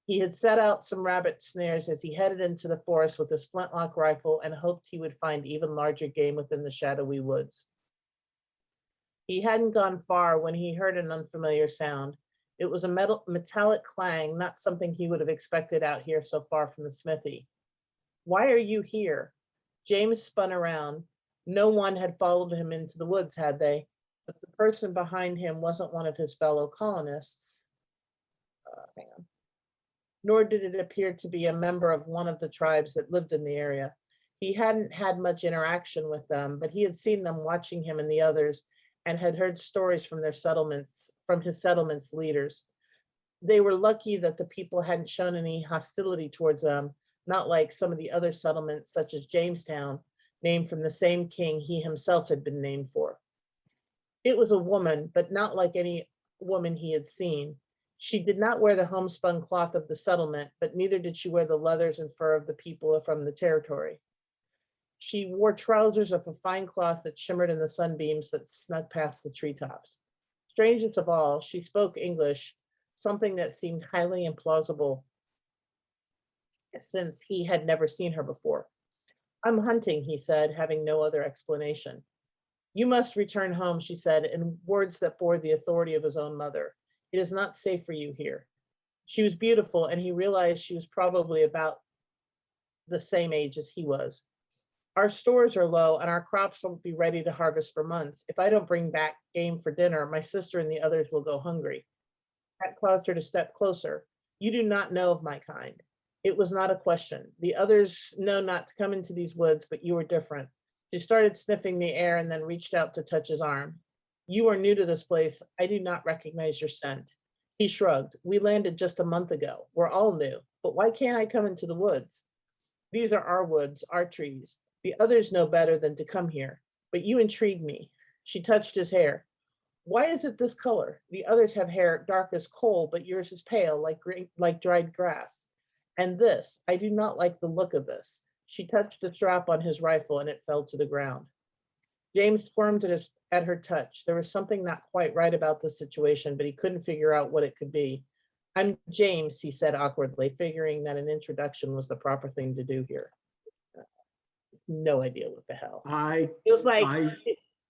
He had set out some rabbit snares as he headed into the forest with his flintlock rifle and hoped he would find even larger game within the shadowy woods. He hadn't gone far when he heard an unfamiliar sound. It was a metallic clang, not something he would have expected out here so far from the smithy. Why are you here? James spun around. No one had followed him into the woods, had they? But the person behind him wasn't one of his fellow colonists. Hang on. Nor did it appear to be a member of one of the tribes that lived in the area. He hadn't had much interaction with them, but he had seen them watching him and the others and had heard stories from their settlements, from his settlements leaders. They were lucky that the people hadn't shown any hostility towards them, not like some of the other settlements, such as Jamestown, named from the same king he himself had been named for. It was a woman, but not like any woman he had seen. She did not wear the homespun cloth of the settlement, but neither did she wear the leathers and fur of the people from the territory. She wore trousers of a fine cloth that shimmered in the sunbeams that snuck past the treetops. Strangest of all, she spoke English, something that seemed highly implausible since he had never seen her before. I'm hunting, he said, having no other explanation. You must return home, she said, in words that bore the authority of his own mother. It is not safe for you here. She was beautiful, and he realized she was probably about the same age as he was. Our stores are low, and our crops won't be ready to harvest for months. If I don't bring back game for dinner, my sister and the others will go hungry. That caused her to step closer. You do not know of my kind. It was not a question. The others know not to come into these woods, but you are different. She started sniffing the air and then reached out to touch his arm. You are new to this place. I do not recognize your scent. He shrugged. We landed just a month ago. We're all new. But why can't I come into the woods? These are our woods, our trees. The others know better than to come here. But you intrigue me. She touched his hair. Why is it this color? The others have hair dark as coal, but yours is pale, like dried grass. And this, I do not like the look of this. She touched the strap on his rifle and it fell to the ground. James squirmed at her touch. There was something not quite right about the situation, but he couldn't figure out what it could be. I'm James, he said awkwardly, figuring that an introduction was the proper thing to do here. No idea what the hell. It was like,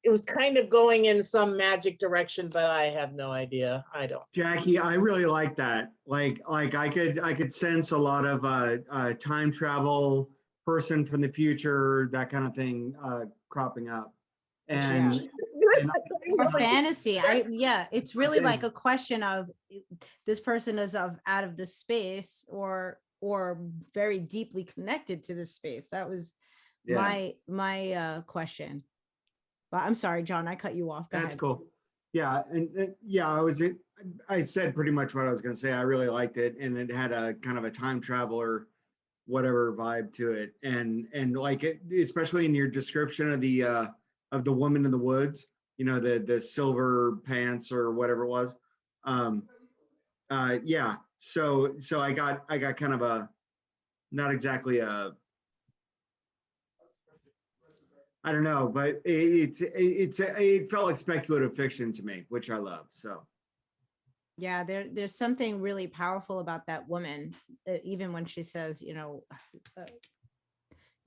it was kind of going in some magic direction, but I have no idea. I don't. Jackie, I really like that. Like I could sense a lot of time travel, person from the future, that kind of thing cropping up. And, or fantasy. It's really like a question of this person is out of this space or very deeply connected to this space. That was my question. But I'm sorry, John, I cut you off. Go That's ahead. cool. Yeah, and I said pretty much what I was going to say. I really liked it, and it had a kind of a time traveler, whatever vibe to it, and like it, especially in your description of the woman in the woods. You know, the silver pants or whatever it was. Yeah. So I got kind of a, not exactly a, I don't know, but it felt like speculative fiction to me, which I love. So Yeah, there's something really powerful about that woman, even when she says, you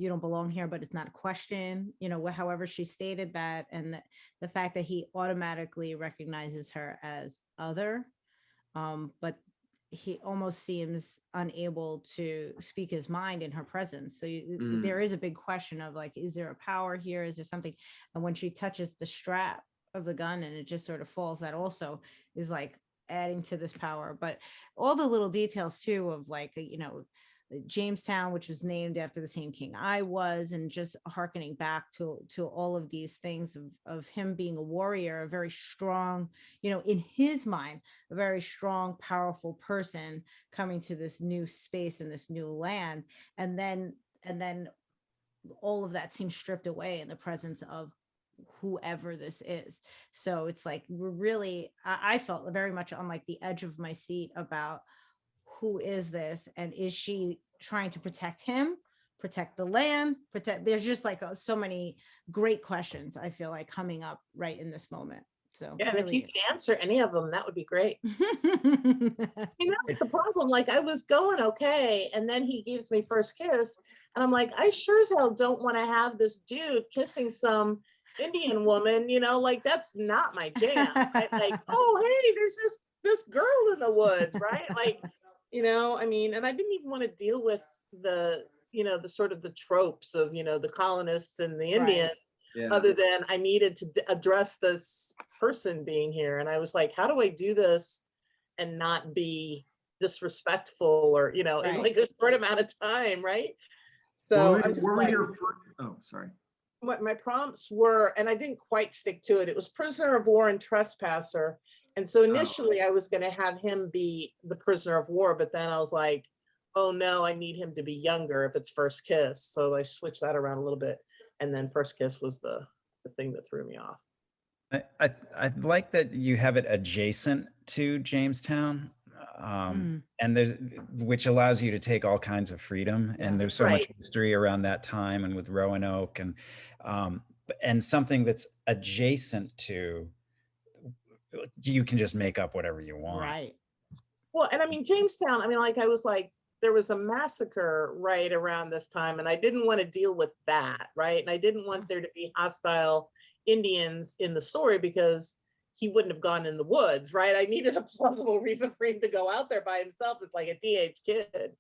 don't belong here, but it's not a question, however she stated that, and the fact that he automatically recognizes her as other, but he almost seems unable to speak his mind in her presence. So there is a big question of like, is there a power here? Is there something? And when she touches the strap of the gun and it just sort of falls, that also is like adding to this power. But all the little details too of like, Jamestown, which was named after the same king I was, and just hearkening back to all of these things of him being a warrior, a very strong, in his mind, a very strong, powerful person coming to this new space and this new land. And then all of that seems stripped away in the presence of whoever this is. So it's like, we're really, I felt very much on like the edge of my seat about who is this, and is she trying to protect him, protect the land, there's just like so many great questions I feel like coming up right in this moment. So yeah, really, if you can answer any of them, that would be great. That's the problem. Like, I was going okay, and then he gives me first kiss, and I'm like, I sure as hell don't want to have this dude kissing some Indian woman, like that's not my jam. Right? Like, oh hey, there's this girl in the woods, right? Like, I mean, and I didn't even want to deal with the sort of the tropes of the colonists and the Indian. yeah. Other than I needed to address this person being here, and I was like, how do I do this and not be disrespectful or in like a short amount of time, right? So I'm just like, oh, sorry. what my prompts were, and I didn't quite stick to it. It was prisoner of war and trespasser. And so initially I was going to have him be the prisoner of war, but then I was like, oh no, I need him to be younger if it's first kiss. So I switched that around a little bit. And then first kiss was the thing that threw me off. I like that you have it adjacent to Jamestown, and which allows you to take all kinds of freedom. And there's so much history around that time, and with Roanoke, and something that's adjacent to, you can just make up whatever you want. Right. Well, and I mean, Jamestown, I mean, like, I was like, there was a massacre right around this time, and I didn't want to deal with that, right? And I didn't want there to be hostile Indians in the story because he wouldn't have gone in the woods, right? I needed a plausible reason for him to go out there by himself as like a teenage kid.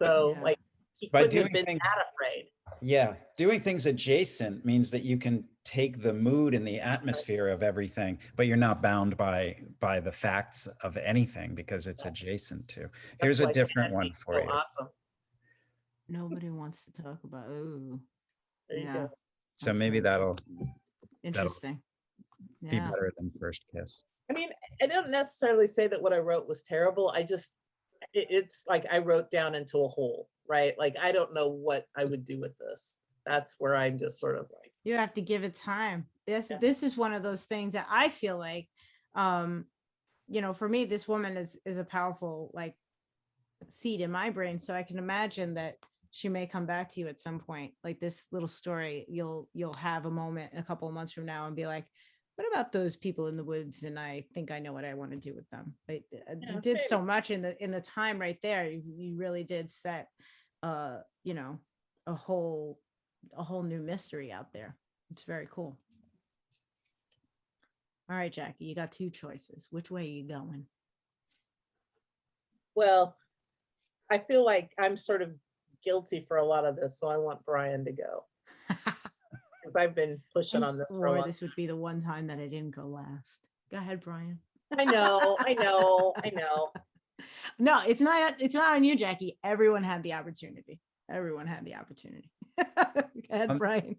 So like, he couldn't have been that afraid. Yeah, doing things adjacent means that you can take the mood and the atmosphere of everything, but you're not bound by the facts of anything because it's adjacent to. Here's a different one for you. Awesome. Nobody wants to talk about. Oh, there you go. So maybe that'll interesting. Be better than first kiss. I mean, I don't necessarily say that what I wrote was terrible. I just, it's like I wrote down into a hole, right? Like, I don't know what I would do with this. That's where I'm just sort of like, you have to give it time. This is one of those things that I feel like, for me, this woman is a powerful like seed in my brain. So I can imagine that she may come back to you at some point. Like this little story, you'll have a moment a couple of months from now and be like, what about those people in the woods? And I think I know what I want to do with them. But you did so much in the time right there. You really did set, you know, a whole new mystery out there. It's very cool. All right, Jackie, you got two choices. Which way are you going? Well, I feel like I'm sort of guilty for a lot of this, so I want Brian to go. Because I've been pushing on this for a while. This would be the one time that I didn't go last. Go ahead, Brian. I know. No, it's not on you, Jackie. Everyone had the opportunity. Go ahead, Brian.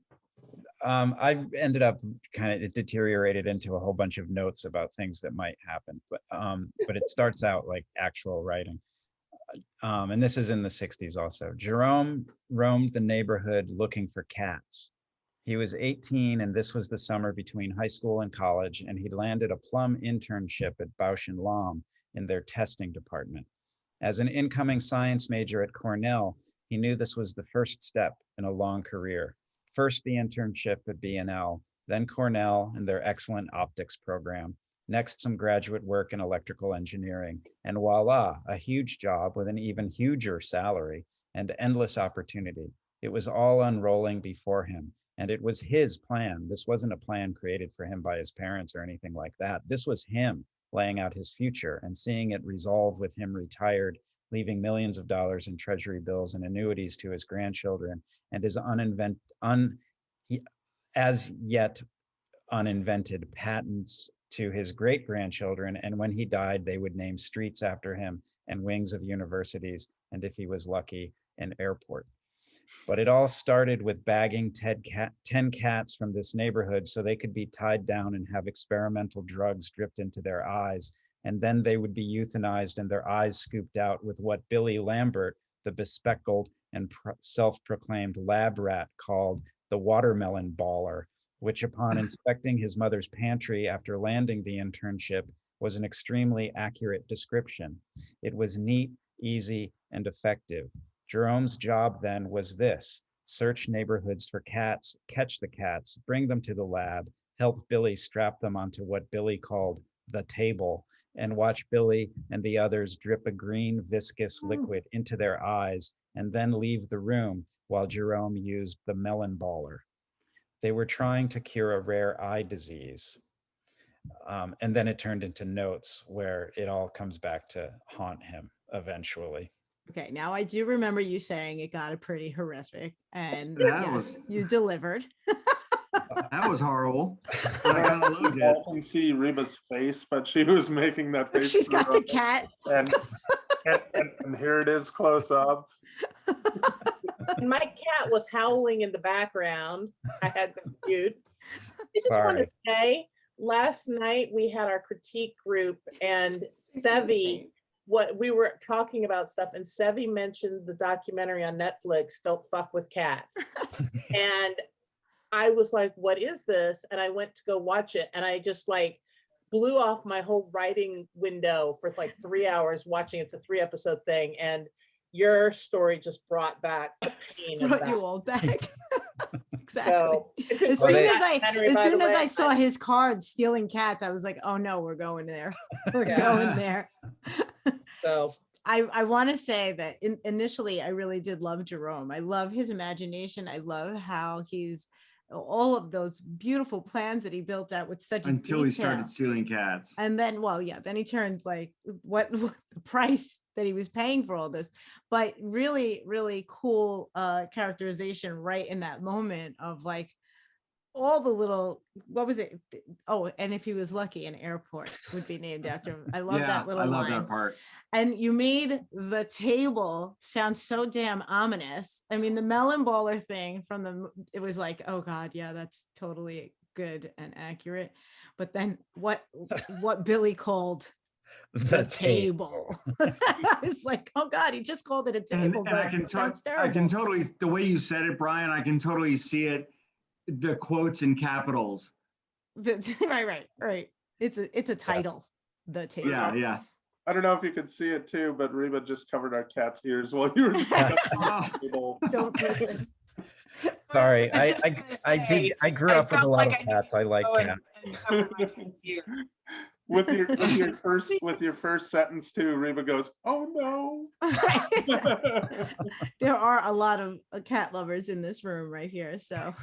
I ended up it deteriorated into a whole bunch of notes about things that might happen, but it starts out like actual writing. And this is in the 60s also. Jerome roamed the neighborhood looking for cats. He was 18, and this was the summer between high school and college, and he landed a plum internship at Bausch and Lomb in their testing department. As an incoming science major at Cornell, he knew this was the first step in a long career. First, the internship at B&L, then Cornell and their excellent optics program. Next, some graduate work in electrical engineering. And voila, a huge job with an even huger salary and endless opportunity. It was all unrolling before him. And it was his plan. This wasn't a plan created for him by his parents or anything like that. This was him laying out his future and seeing it resolve with him retired, leaving millions of dollars in treasury bills and annuities to his grandchildren, and his as yet uninvented patents to his great-grandchildren. And when he died, they would name streets after him and wings of universities, and if he was lucky, an airport. But it all started with bagging 10 cats from this neighborhood so they could be tied down and have experimental drugs dripped into their eyes. And then they would be euthanized and their eyes scooped out with what Billy Lambert, the bespectacled and self-proclaimed lab rat, called the watermelon baller, which upon inspecting his mother's pantry after landing the internship was an extremely accurate description. It was neat, easy, and effective. Jerome's job then was this: search neighborhoods for cats, catch the cats, bring them to the lab, help Billy strap them onto what Billy called the table, and watch Billy and the others drip a green viscous liquid into their eyes and then leave the room while Jerome used the melon baller. They were trying to cure a rare eye disease. And then it turned into notes where it all comes back to haunt him eventually. Okay, now I do remember you saying it got pretty horrific, and you delivered. That was horrible. I can see Reba's face, but she was making that face. She's got the cat. And here it is close up. And my cat was howling in the background. I had to mute. I just want to say, last night we had our critique group, and Sevi, what we were talking about stuff, and Sevi mentioned the documentary on Netflix, Don't Fuck with Cats. And I was like, what is this? And I went to go watch it, and I just like blew off my whole writing window for like 3 hours watching. It's a 3-episode thing, and your story just brought back the pain of that. You all back. Exactly. So, as soon as I saw his card stealing cats, I was like, oh no, we're going there. We're going there. So I want to say that initially I really did love Jerome. I love his imagination. I love how he's all of those beautiful plans that he built out with such until detail. He started stealing cats. And then, then he turned like what the price that he was paying for all this, but really, really cool characterization right in that moment of like all the little, what was it? Oh, and if he was lucky, an airport would be named after him. I love that little line. I love that part. And you made the table sound so damn ominous. I mean, the melon baller thing it was like, oh God, yeah, that's totally good and accurate. But then what Billy called the table. I was like, oh God, he just called it a table. And I can totally, the way you said it, Brian, I can totally see it. The quotes in capitals. Right. It's a title. The table. Yeah. I don't know if you could see it too, but Reba just covered our cat's ears while you were discussing the table. Don't listen. Sorry, was just gonna say, I grew I up with a felt lot like of I needed cats. I like go cats. and cover my kid's ear. With your first sentence too, Reba goes, "Oh no." Right, exactly. There are a lot of cat lovers in this room right here, so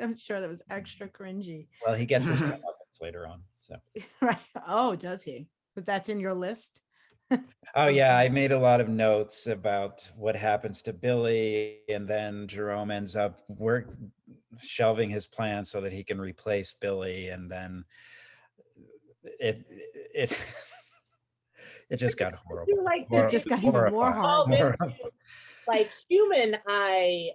I'm sure that was extra cringy. Well, he gets his comeuppance later on. So. Right. Oh, does he? But that's in your list. Oh yeah, I made a lot of notes about what happens to Billy, and then Jerome ends up shelving his plan so that he can replace Billy, and then it it just got horrible. like It just got even more horrifying. horrible. like human eye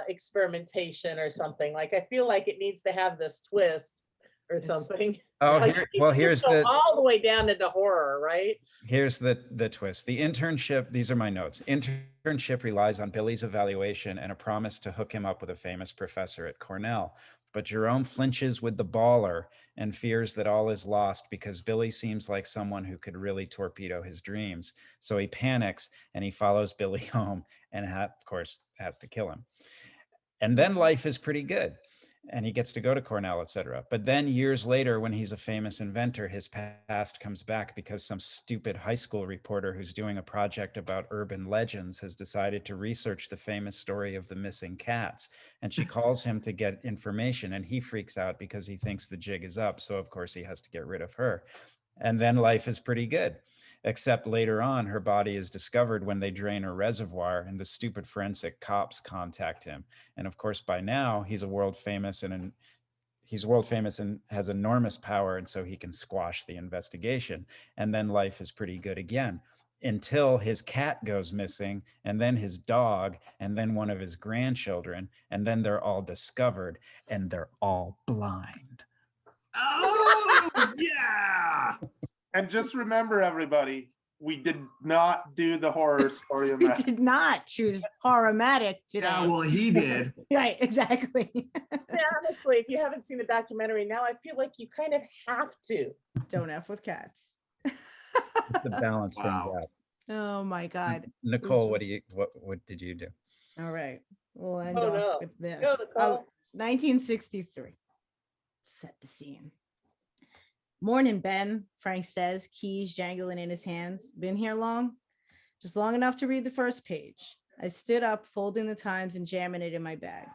experimentation or something. Like I feel like it needs to have this twist or something. Oh, Like, here's go the all the way down into horror, right? Here's the twist. The internship, these are my notes. Internship relies on Billy's evaluation and a promise to hook him up with a famous professor at Cornell. But Jerome flinches with the baller and fears that all is lost because Billy seems like someone who could really torpedo his dreams. So he panics and he follows Billy home and of course has to kill him. And then life is pretty good. And he gets to go to Cornell, etc. But then years later, when he's a famous inventor, his past comes back because some stupid high school reporter who's doing a project about urban legends has decided to research the famous story of the missing cats. And she calls him to get information, and he freaks out because he thinks the jig is up. So of course he has to get rid of her. And then life is pretty good. Except later on, her body is discovered when they drain a reservoir, and the stupid forensic cops contact him. And of course, by now, he's world famous and has enormous power, and so he can squash the investigation. And then life is pretty good again, until his cat goes missing, and then his dog, and then one of his grandchildren, and then they're all discovered, and they're all blind. Oh, yeah. And just remember, everybody, we did not do the horror story of We that. did not choose horror-matic today. Yeah, well, he did. Right, exactly. Yeah, honestly, if you haven't seen the documentary now, I feel like you kind of have to. Don't F with cats. Just to balance Wow. things out. Oh my God. Nicole, what did you do? All right. We'll end Oh, off no. with this. Go, Nicole. 1963. Set the scene. Morning, Ben, Frank says, keys jangling in his hands. Been here long? Just long enough to read the first page. I stood up, folding the Times and jamming it in my bag.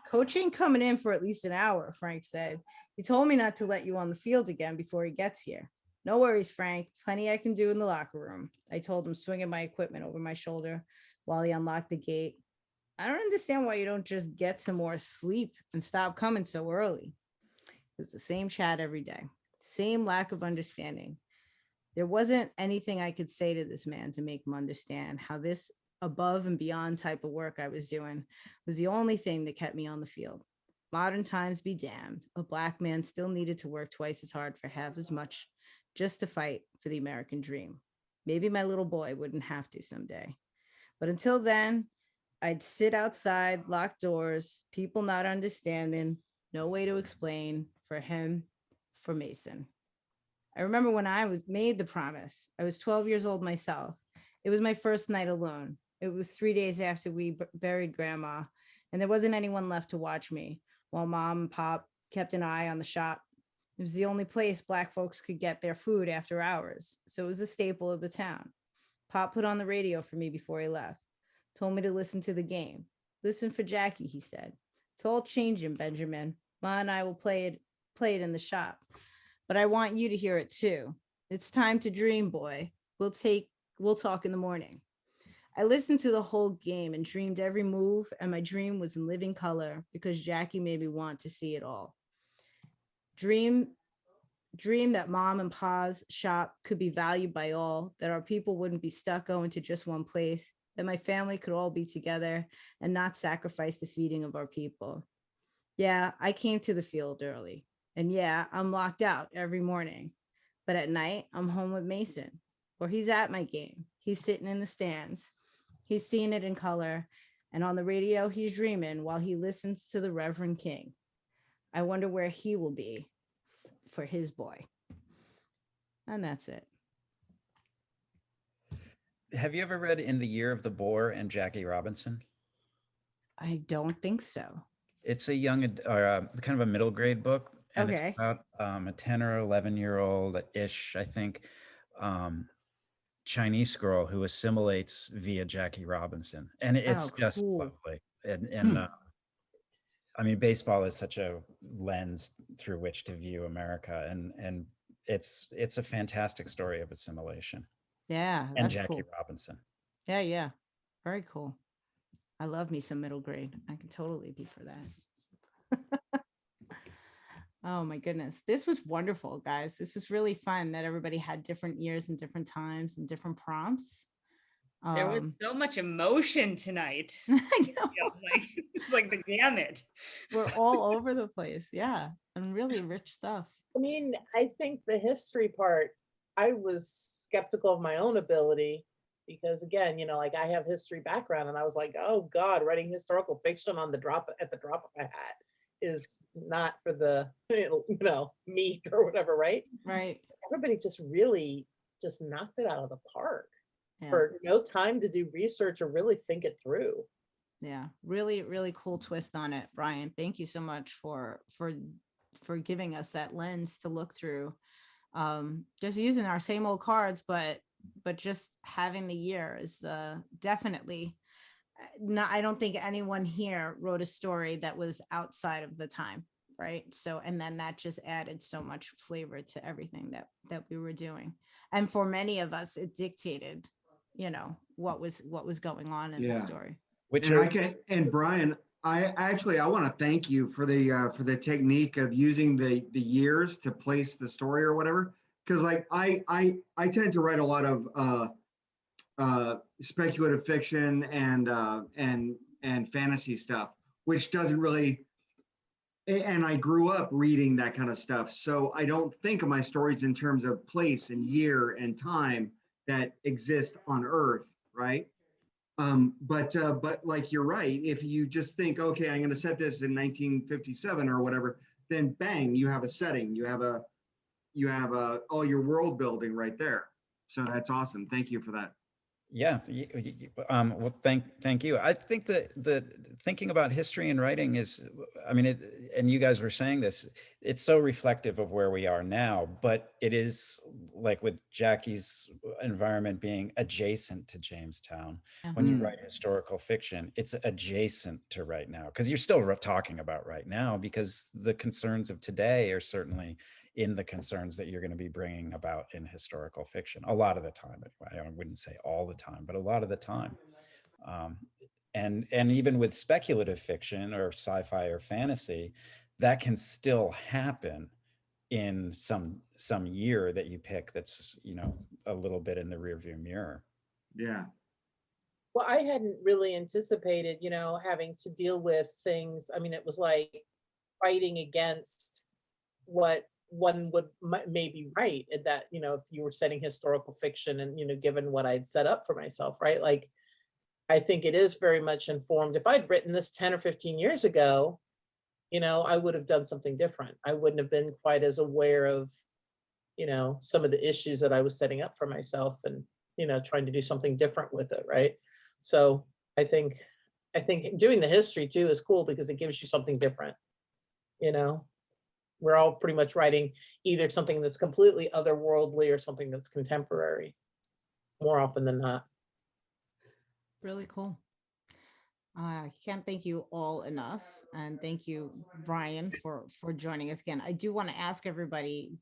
Coach ain't coming in for at least an hour, Frank said. He told me not to let you on the field again before he gets here. No worries, Frank. Plenty I can do in the locker room, I told him, swinging my equipment over my shoulder while he unlocked the gate. I don't understand why you don't just get some more sleep and stop coming so early. It was the same chat every day, same lack of understanding. There wasn't anything I could say to this man to make him understand how this above and beyond type of work I was doing was the only thing that kept me on the field. Modern times be damned. A Black man still needed to work twice as hard for half as much just to fight for the American dream. Maybe my little boy wouldn't have to someday. But until then, I'd sit outside, locked doors, people not understanding, no way to explain, for him, for Mason. I remember when I was made the promise. I was 12 years old myself. It was my first night alone. It was 3 days after we buried Grandma, and there wasn't anyone left to watch me while Mom and Pop kept an eye on the shop. It was the only place Black folks could get their food after hours, so it was a staple of the town. Pop put on the radio for me before he left, told me to listen to the game. Listen for Jackie, he said. It's all changing, Benjamin. Ma and I will play it in the shop, but I want you to hear it too. It's time to dream, boy. We'll talk in the morning. I listened to the whole game and dreamed every move, and my dream was in living color because Jackie made me want to see it all. Dream that Mom and Pa's shop could be valued by all, that our people wouldn't be stuck going to just one place, that my family could all be together and not sacrifice the feeding of our people. Yeah, I came to the field early, and yeah, I'm locked out every morning, but at night I'm home with Mason, or he's at my game. He's sitting in the stands. He's seeing it in color, and on the radio he's dreaming while he listens to the Reverend King. I wonder where he will be for his boy. And that's it. have you ever read In the Year of the Boar and Jackie Robinson? I don't think so. It's a young or kind of a middle grade book, and it's Okay. about a 10 or 11-year-old ish, I think, um, Chinese girl who assimilates via Jackie Robinson, and it's Oh, just cool. lovely. And Hmm. I mean, baseball is such a lens through which to view America, and it's a fantastic story of assimilation. Yeah, And that's Jackie cool. Robinson. Yeah, yeah. Very cool. I love me some middle grade. I can totally be for that. Oh my goodness. This was wonderful, guys. This was really fun that everybody had different years and different times and different prompts. There was so much emotion tonight. I know. Yeah, like it's like the gamut. We're all over the place. Yeah. And really rich stuff. I mean, I think the history part, I was skeptical of my own ability because again, like I have history background and I was like, oh God, writing historical fiction on the drop at the drop of a hat is not for the meek or whatever, right? Right. Everybody just really just knocked it out of the park Yeah. for no time to do research or really think it through. Yeah. Really, really cool twist on it, Brian. Thank you so much for giving us that lens to look through. Just using our same old cards, but just having the year is definitely not. I don't think anyone here wrote a story that was outside of the time, right? So, and then that just added so much flavor to everything that we were doing. And for many of us, it dictated, what was going on in the Yeah. story. Which And are and Brian, I want to thank you for the technique of using the years to place the story or whatever. Because like I tend to write a lot of speculative fiction and fantasy stuff, which doesn't really. And I grew up reading that kind of stuff, so I don't think of my stories in terms of place and year and time that exist on Earth, right? But like you're right. If you just think, okay, I'm going to set this in 1957 or whatever, then bang, you have a setting. You have all your world building right there. So that's awesome. Thank you for that. Yeah. Well, thank you. I think that the thinking about history and writing is, I mean, and you guys were saying this, it's so reflective of where we are now, but it is like with Jackie's environment being adjacent to Jamestown. Yeah. When you write historical fiction, it's adjacent to right now, because you're still talking about right now, because the concerns of today are certainly in the concerns that you're going to be bringing about in historical fiction a lot of the time. I wouldn't say all the time, but a lot of the time. And even with speculative fiction or sci-fi or fantasy, that can still happen in some year that you pick that's a little bit in the rearview mirror. Yeah. Well, I hadn't really anticipated, having to deal with things. I mean, it was like fighting against what one would maybe write at that, if you were setting historical fiction and, given what I'd set up for myself, right? Like, I think it is very much informed. If I'd written this 10 or 15 years ago, I would have done something different. I wouldn't have been quite as aware of, some of the issues that I was setting up for myself and, trying to do something different with it, right? So I think doing the history too is cool because it gives you something different, We're all pretty much writing either something that's completely otherworldly or something that's contemporary, more often than not. Really cool. I can't thank you all enough, and thank you, Brian, for joining us again. I do want to ask everybody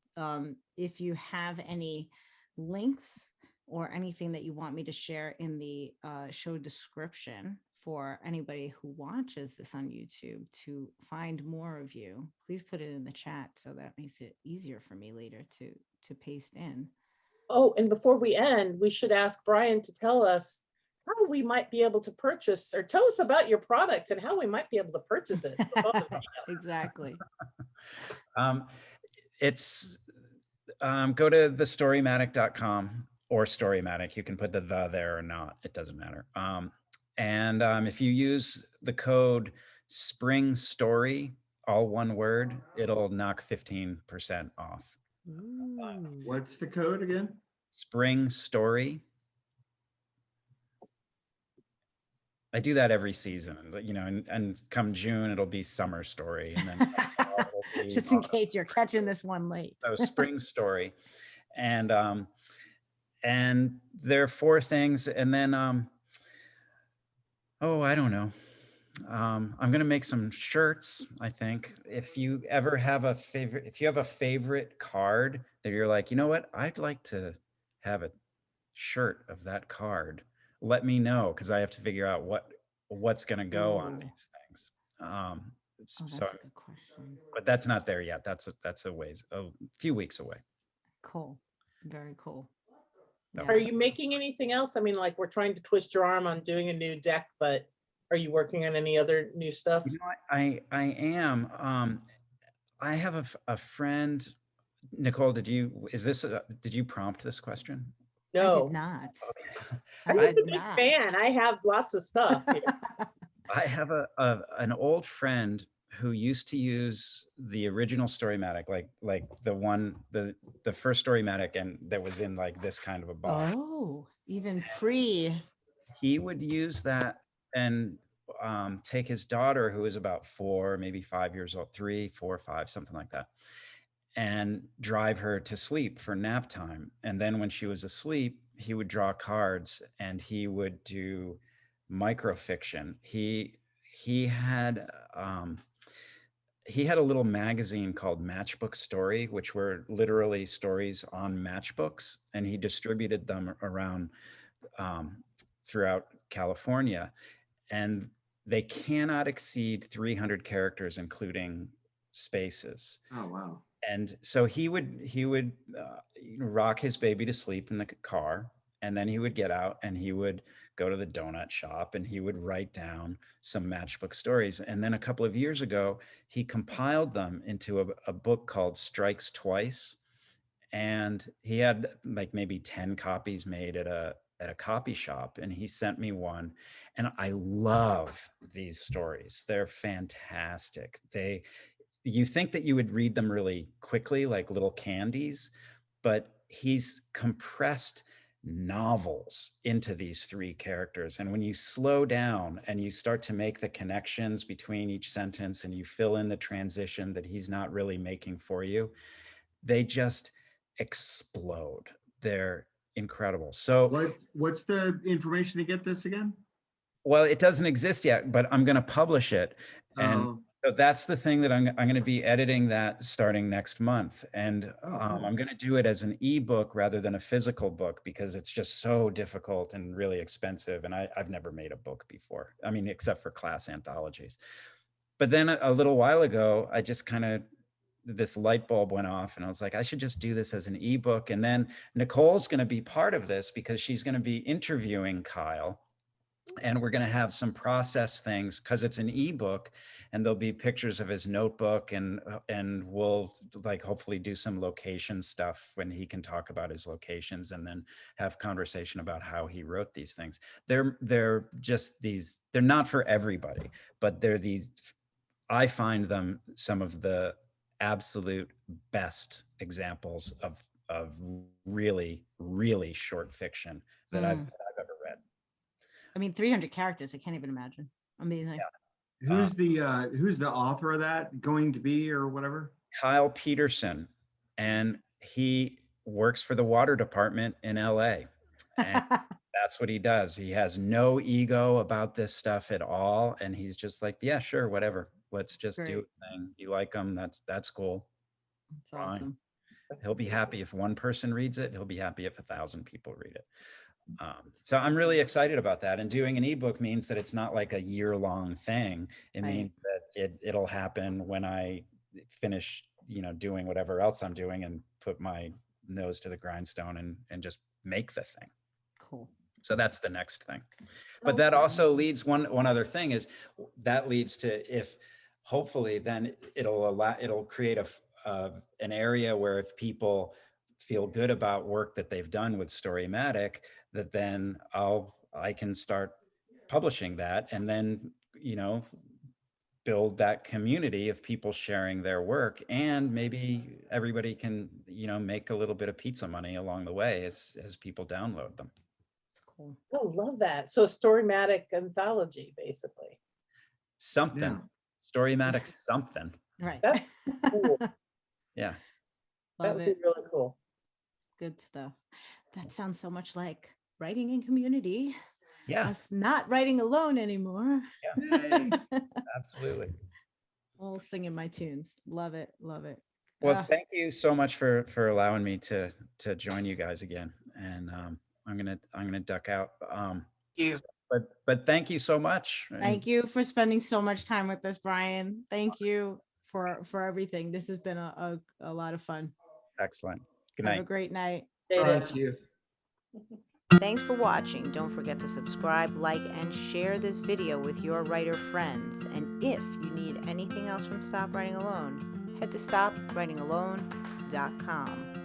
if you have any links or anything that you want me to share in the show description for anybody who watches this on YouTube to find more of you. Please put it in the chat so that makes it easier for me later to paste in. Oh, and before we end, we should ask Brian to tell us how we might be able to purchase, or tell us about your product and how we might be able to purchase it. Exactly. It's go to thestorymatic.com or Storymatic. You can put the there or not. It doesn't matter. And if you use the code Spring Story, all one word, it'll knock 15% off. What's the code again? Spring Story. I do that every season, you know, and come June, it'll be summer story. And then come fall, it'll be Just in autumn case you're story. catching this one late. So spring story. And there are four things. And then, oh, I don't know. I'm gonna make some shirts, I think. If you ever have a favorite, if you have a favorite card that you're like, you know what, I'd like to have a shirt of that card, let me know, because I have to figure out what's gonna go on Ooh. these things. Um, Oh, so, that's a good question. but that's not there yet. That's a few weeks away. Cool. Very cool. No. Are you making anything else? I mean, like, we're trying to twist your arm on doing a new deck, but are you working on any other new stuff? You know what? I am. I have a friend, Nicole. Did you prompt this question? I did No, not. Okay. I I'm just a did big not. fan. I have lots of stuff. here. I have an old friend who used to use the original Storymatic, like the first Storymatic, and that was in like this kind of a box. Oh, even pre. He would use that and take his daughter, who was about 4, maybe 5 years old, 3, 4, 5, something like that, and drive her to sleep for nap time. And then when she was asleep, he would draw cards and he would do microfiction. He had he had a little magazine called Matchbook Story, which were literally stories on matchbooks, and he distributed them around throughout California. And they cannot exceed 300 characters, including spaces. Oh, wow. And so he would rock his baby to sleep in the car, and then he would get out and he would go to the donut shop and he would write down some matchbook stories. And then a couple of years ago, he compiled them into a book called Strikes Twice. And he had like maybe 10 copies made at a copy shop, and he sent me one. And I love these stories. They're fantastic. You think that you would read them really quickly, like little candies, but he's compressed novels into these 3 characters. And when you slow down and you start to make the connections between each sentence and you fill in the transition that he's not really making for you, they just explode. They're incredible. So What's the information to get this again? well, it doesn't exist yet, but I'm going to publish it. And Oh, so that's the thing that I'm going to be editing that starting next month. And cool. I'm going to do it as an ebook rather than a physical book, because it's just so difficult and really expensive. And I've never made a book before. I mean, except for class anthologies. But then a little while ago, I just kind of, this light bulb went off and I was like, I should just do this as an ebook. And then Nicole's going to be part of this because she's going to be interviewing Kyle. And we're going to have some process things because it's an ebook, and there'll be pictures of his notebook, and we'll like hopefully do some location stuff when he can talk about his locations, and then have conversation about how he wrote these things. They're just these, they're not for everybody, but they're these, I find them some of the absolute best examples of really, really short fiction that I've ever read. I mean, 300 characters. I can't even imagine. Amazing. Yeah. Who's the author of that going to be, or whatever? Kyle Peterson, and he works for the water department in LA. And that's what he does. He has no ego about this stuff at all. And he's just like, yeah, sure, whatever. Let's just do Great. a thing. You like them, that's cool. That's Fine. awesome. He'll be happy if one person reads it. He'll be happy if 1,000 people read it. So I'm really excited about that. And doing an ebook means that it's not like a year-long thing. It Right. means that it'll happen when I finish, doing whatever else I'm doing and put my nose to the grindstone and just make the thing. Cool. So that's the next thing. So But that exciting. also leads, one other thing is that leads to, if hopefully then it'll create an area where if people feel good about work that they've done with Storymatic, that then I can start publishing that, and then, build that community of people sharing their work, and maybe everybody can, make a little bit of pizza money along the way as people download them. Cool. Oh, love that. So a storymatic anthology, basically. Something. Yeah. Storymatic something. Right. That's cool. Yeah. That Love would be it. really cool. Good stuff. That sounds so much like writing in community. Yeah. Us not writing alone anymore. Yay. Absolutely. All singing my tunes. Love it. Love it. Well, Ah, thank you so much for allowing me to join you guys again. And I'm gonna duck out. You. But thank you so much. And thank you for spending so much time with us, Brian. Thank you for everything. This has been a lot of fun. excellent. Good Have a night. great night. Thank you. Thanks for watching. Don't forget to subscribe, like, and share this video with your writer friends. And if you need anything else from Stop Writing Alone, head to stopwritingalone.com.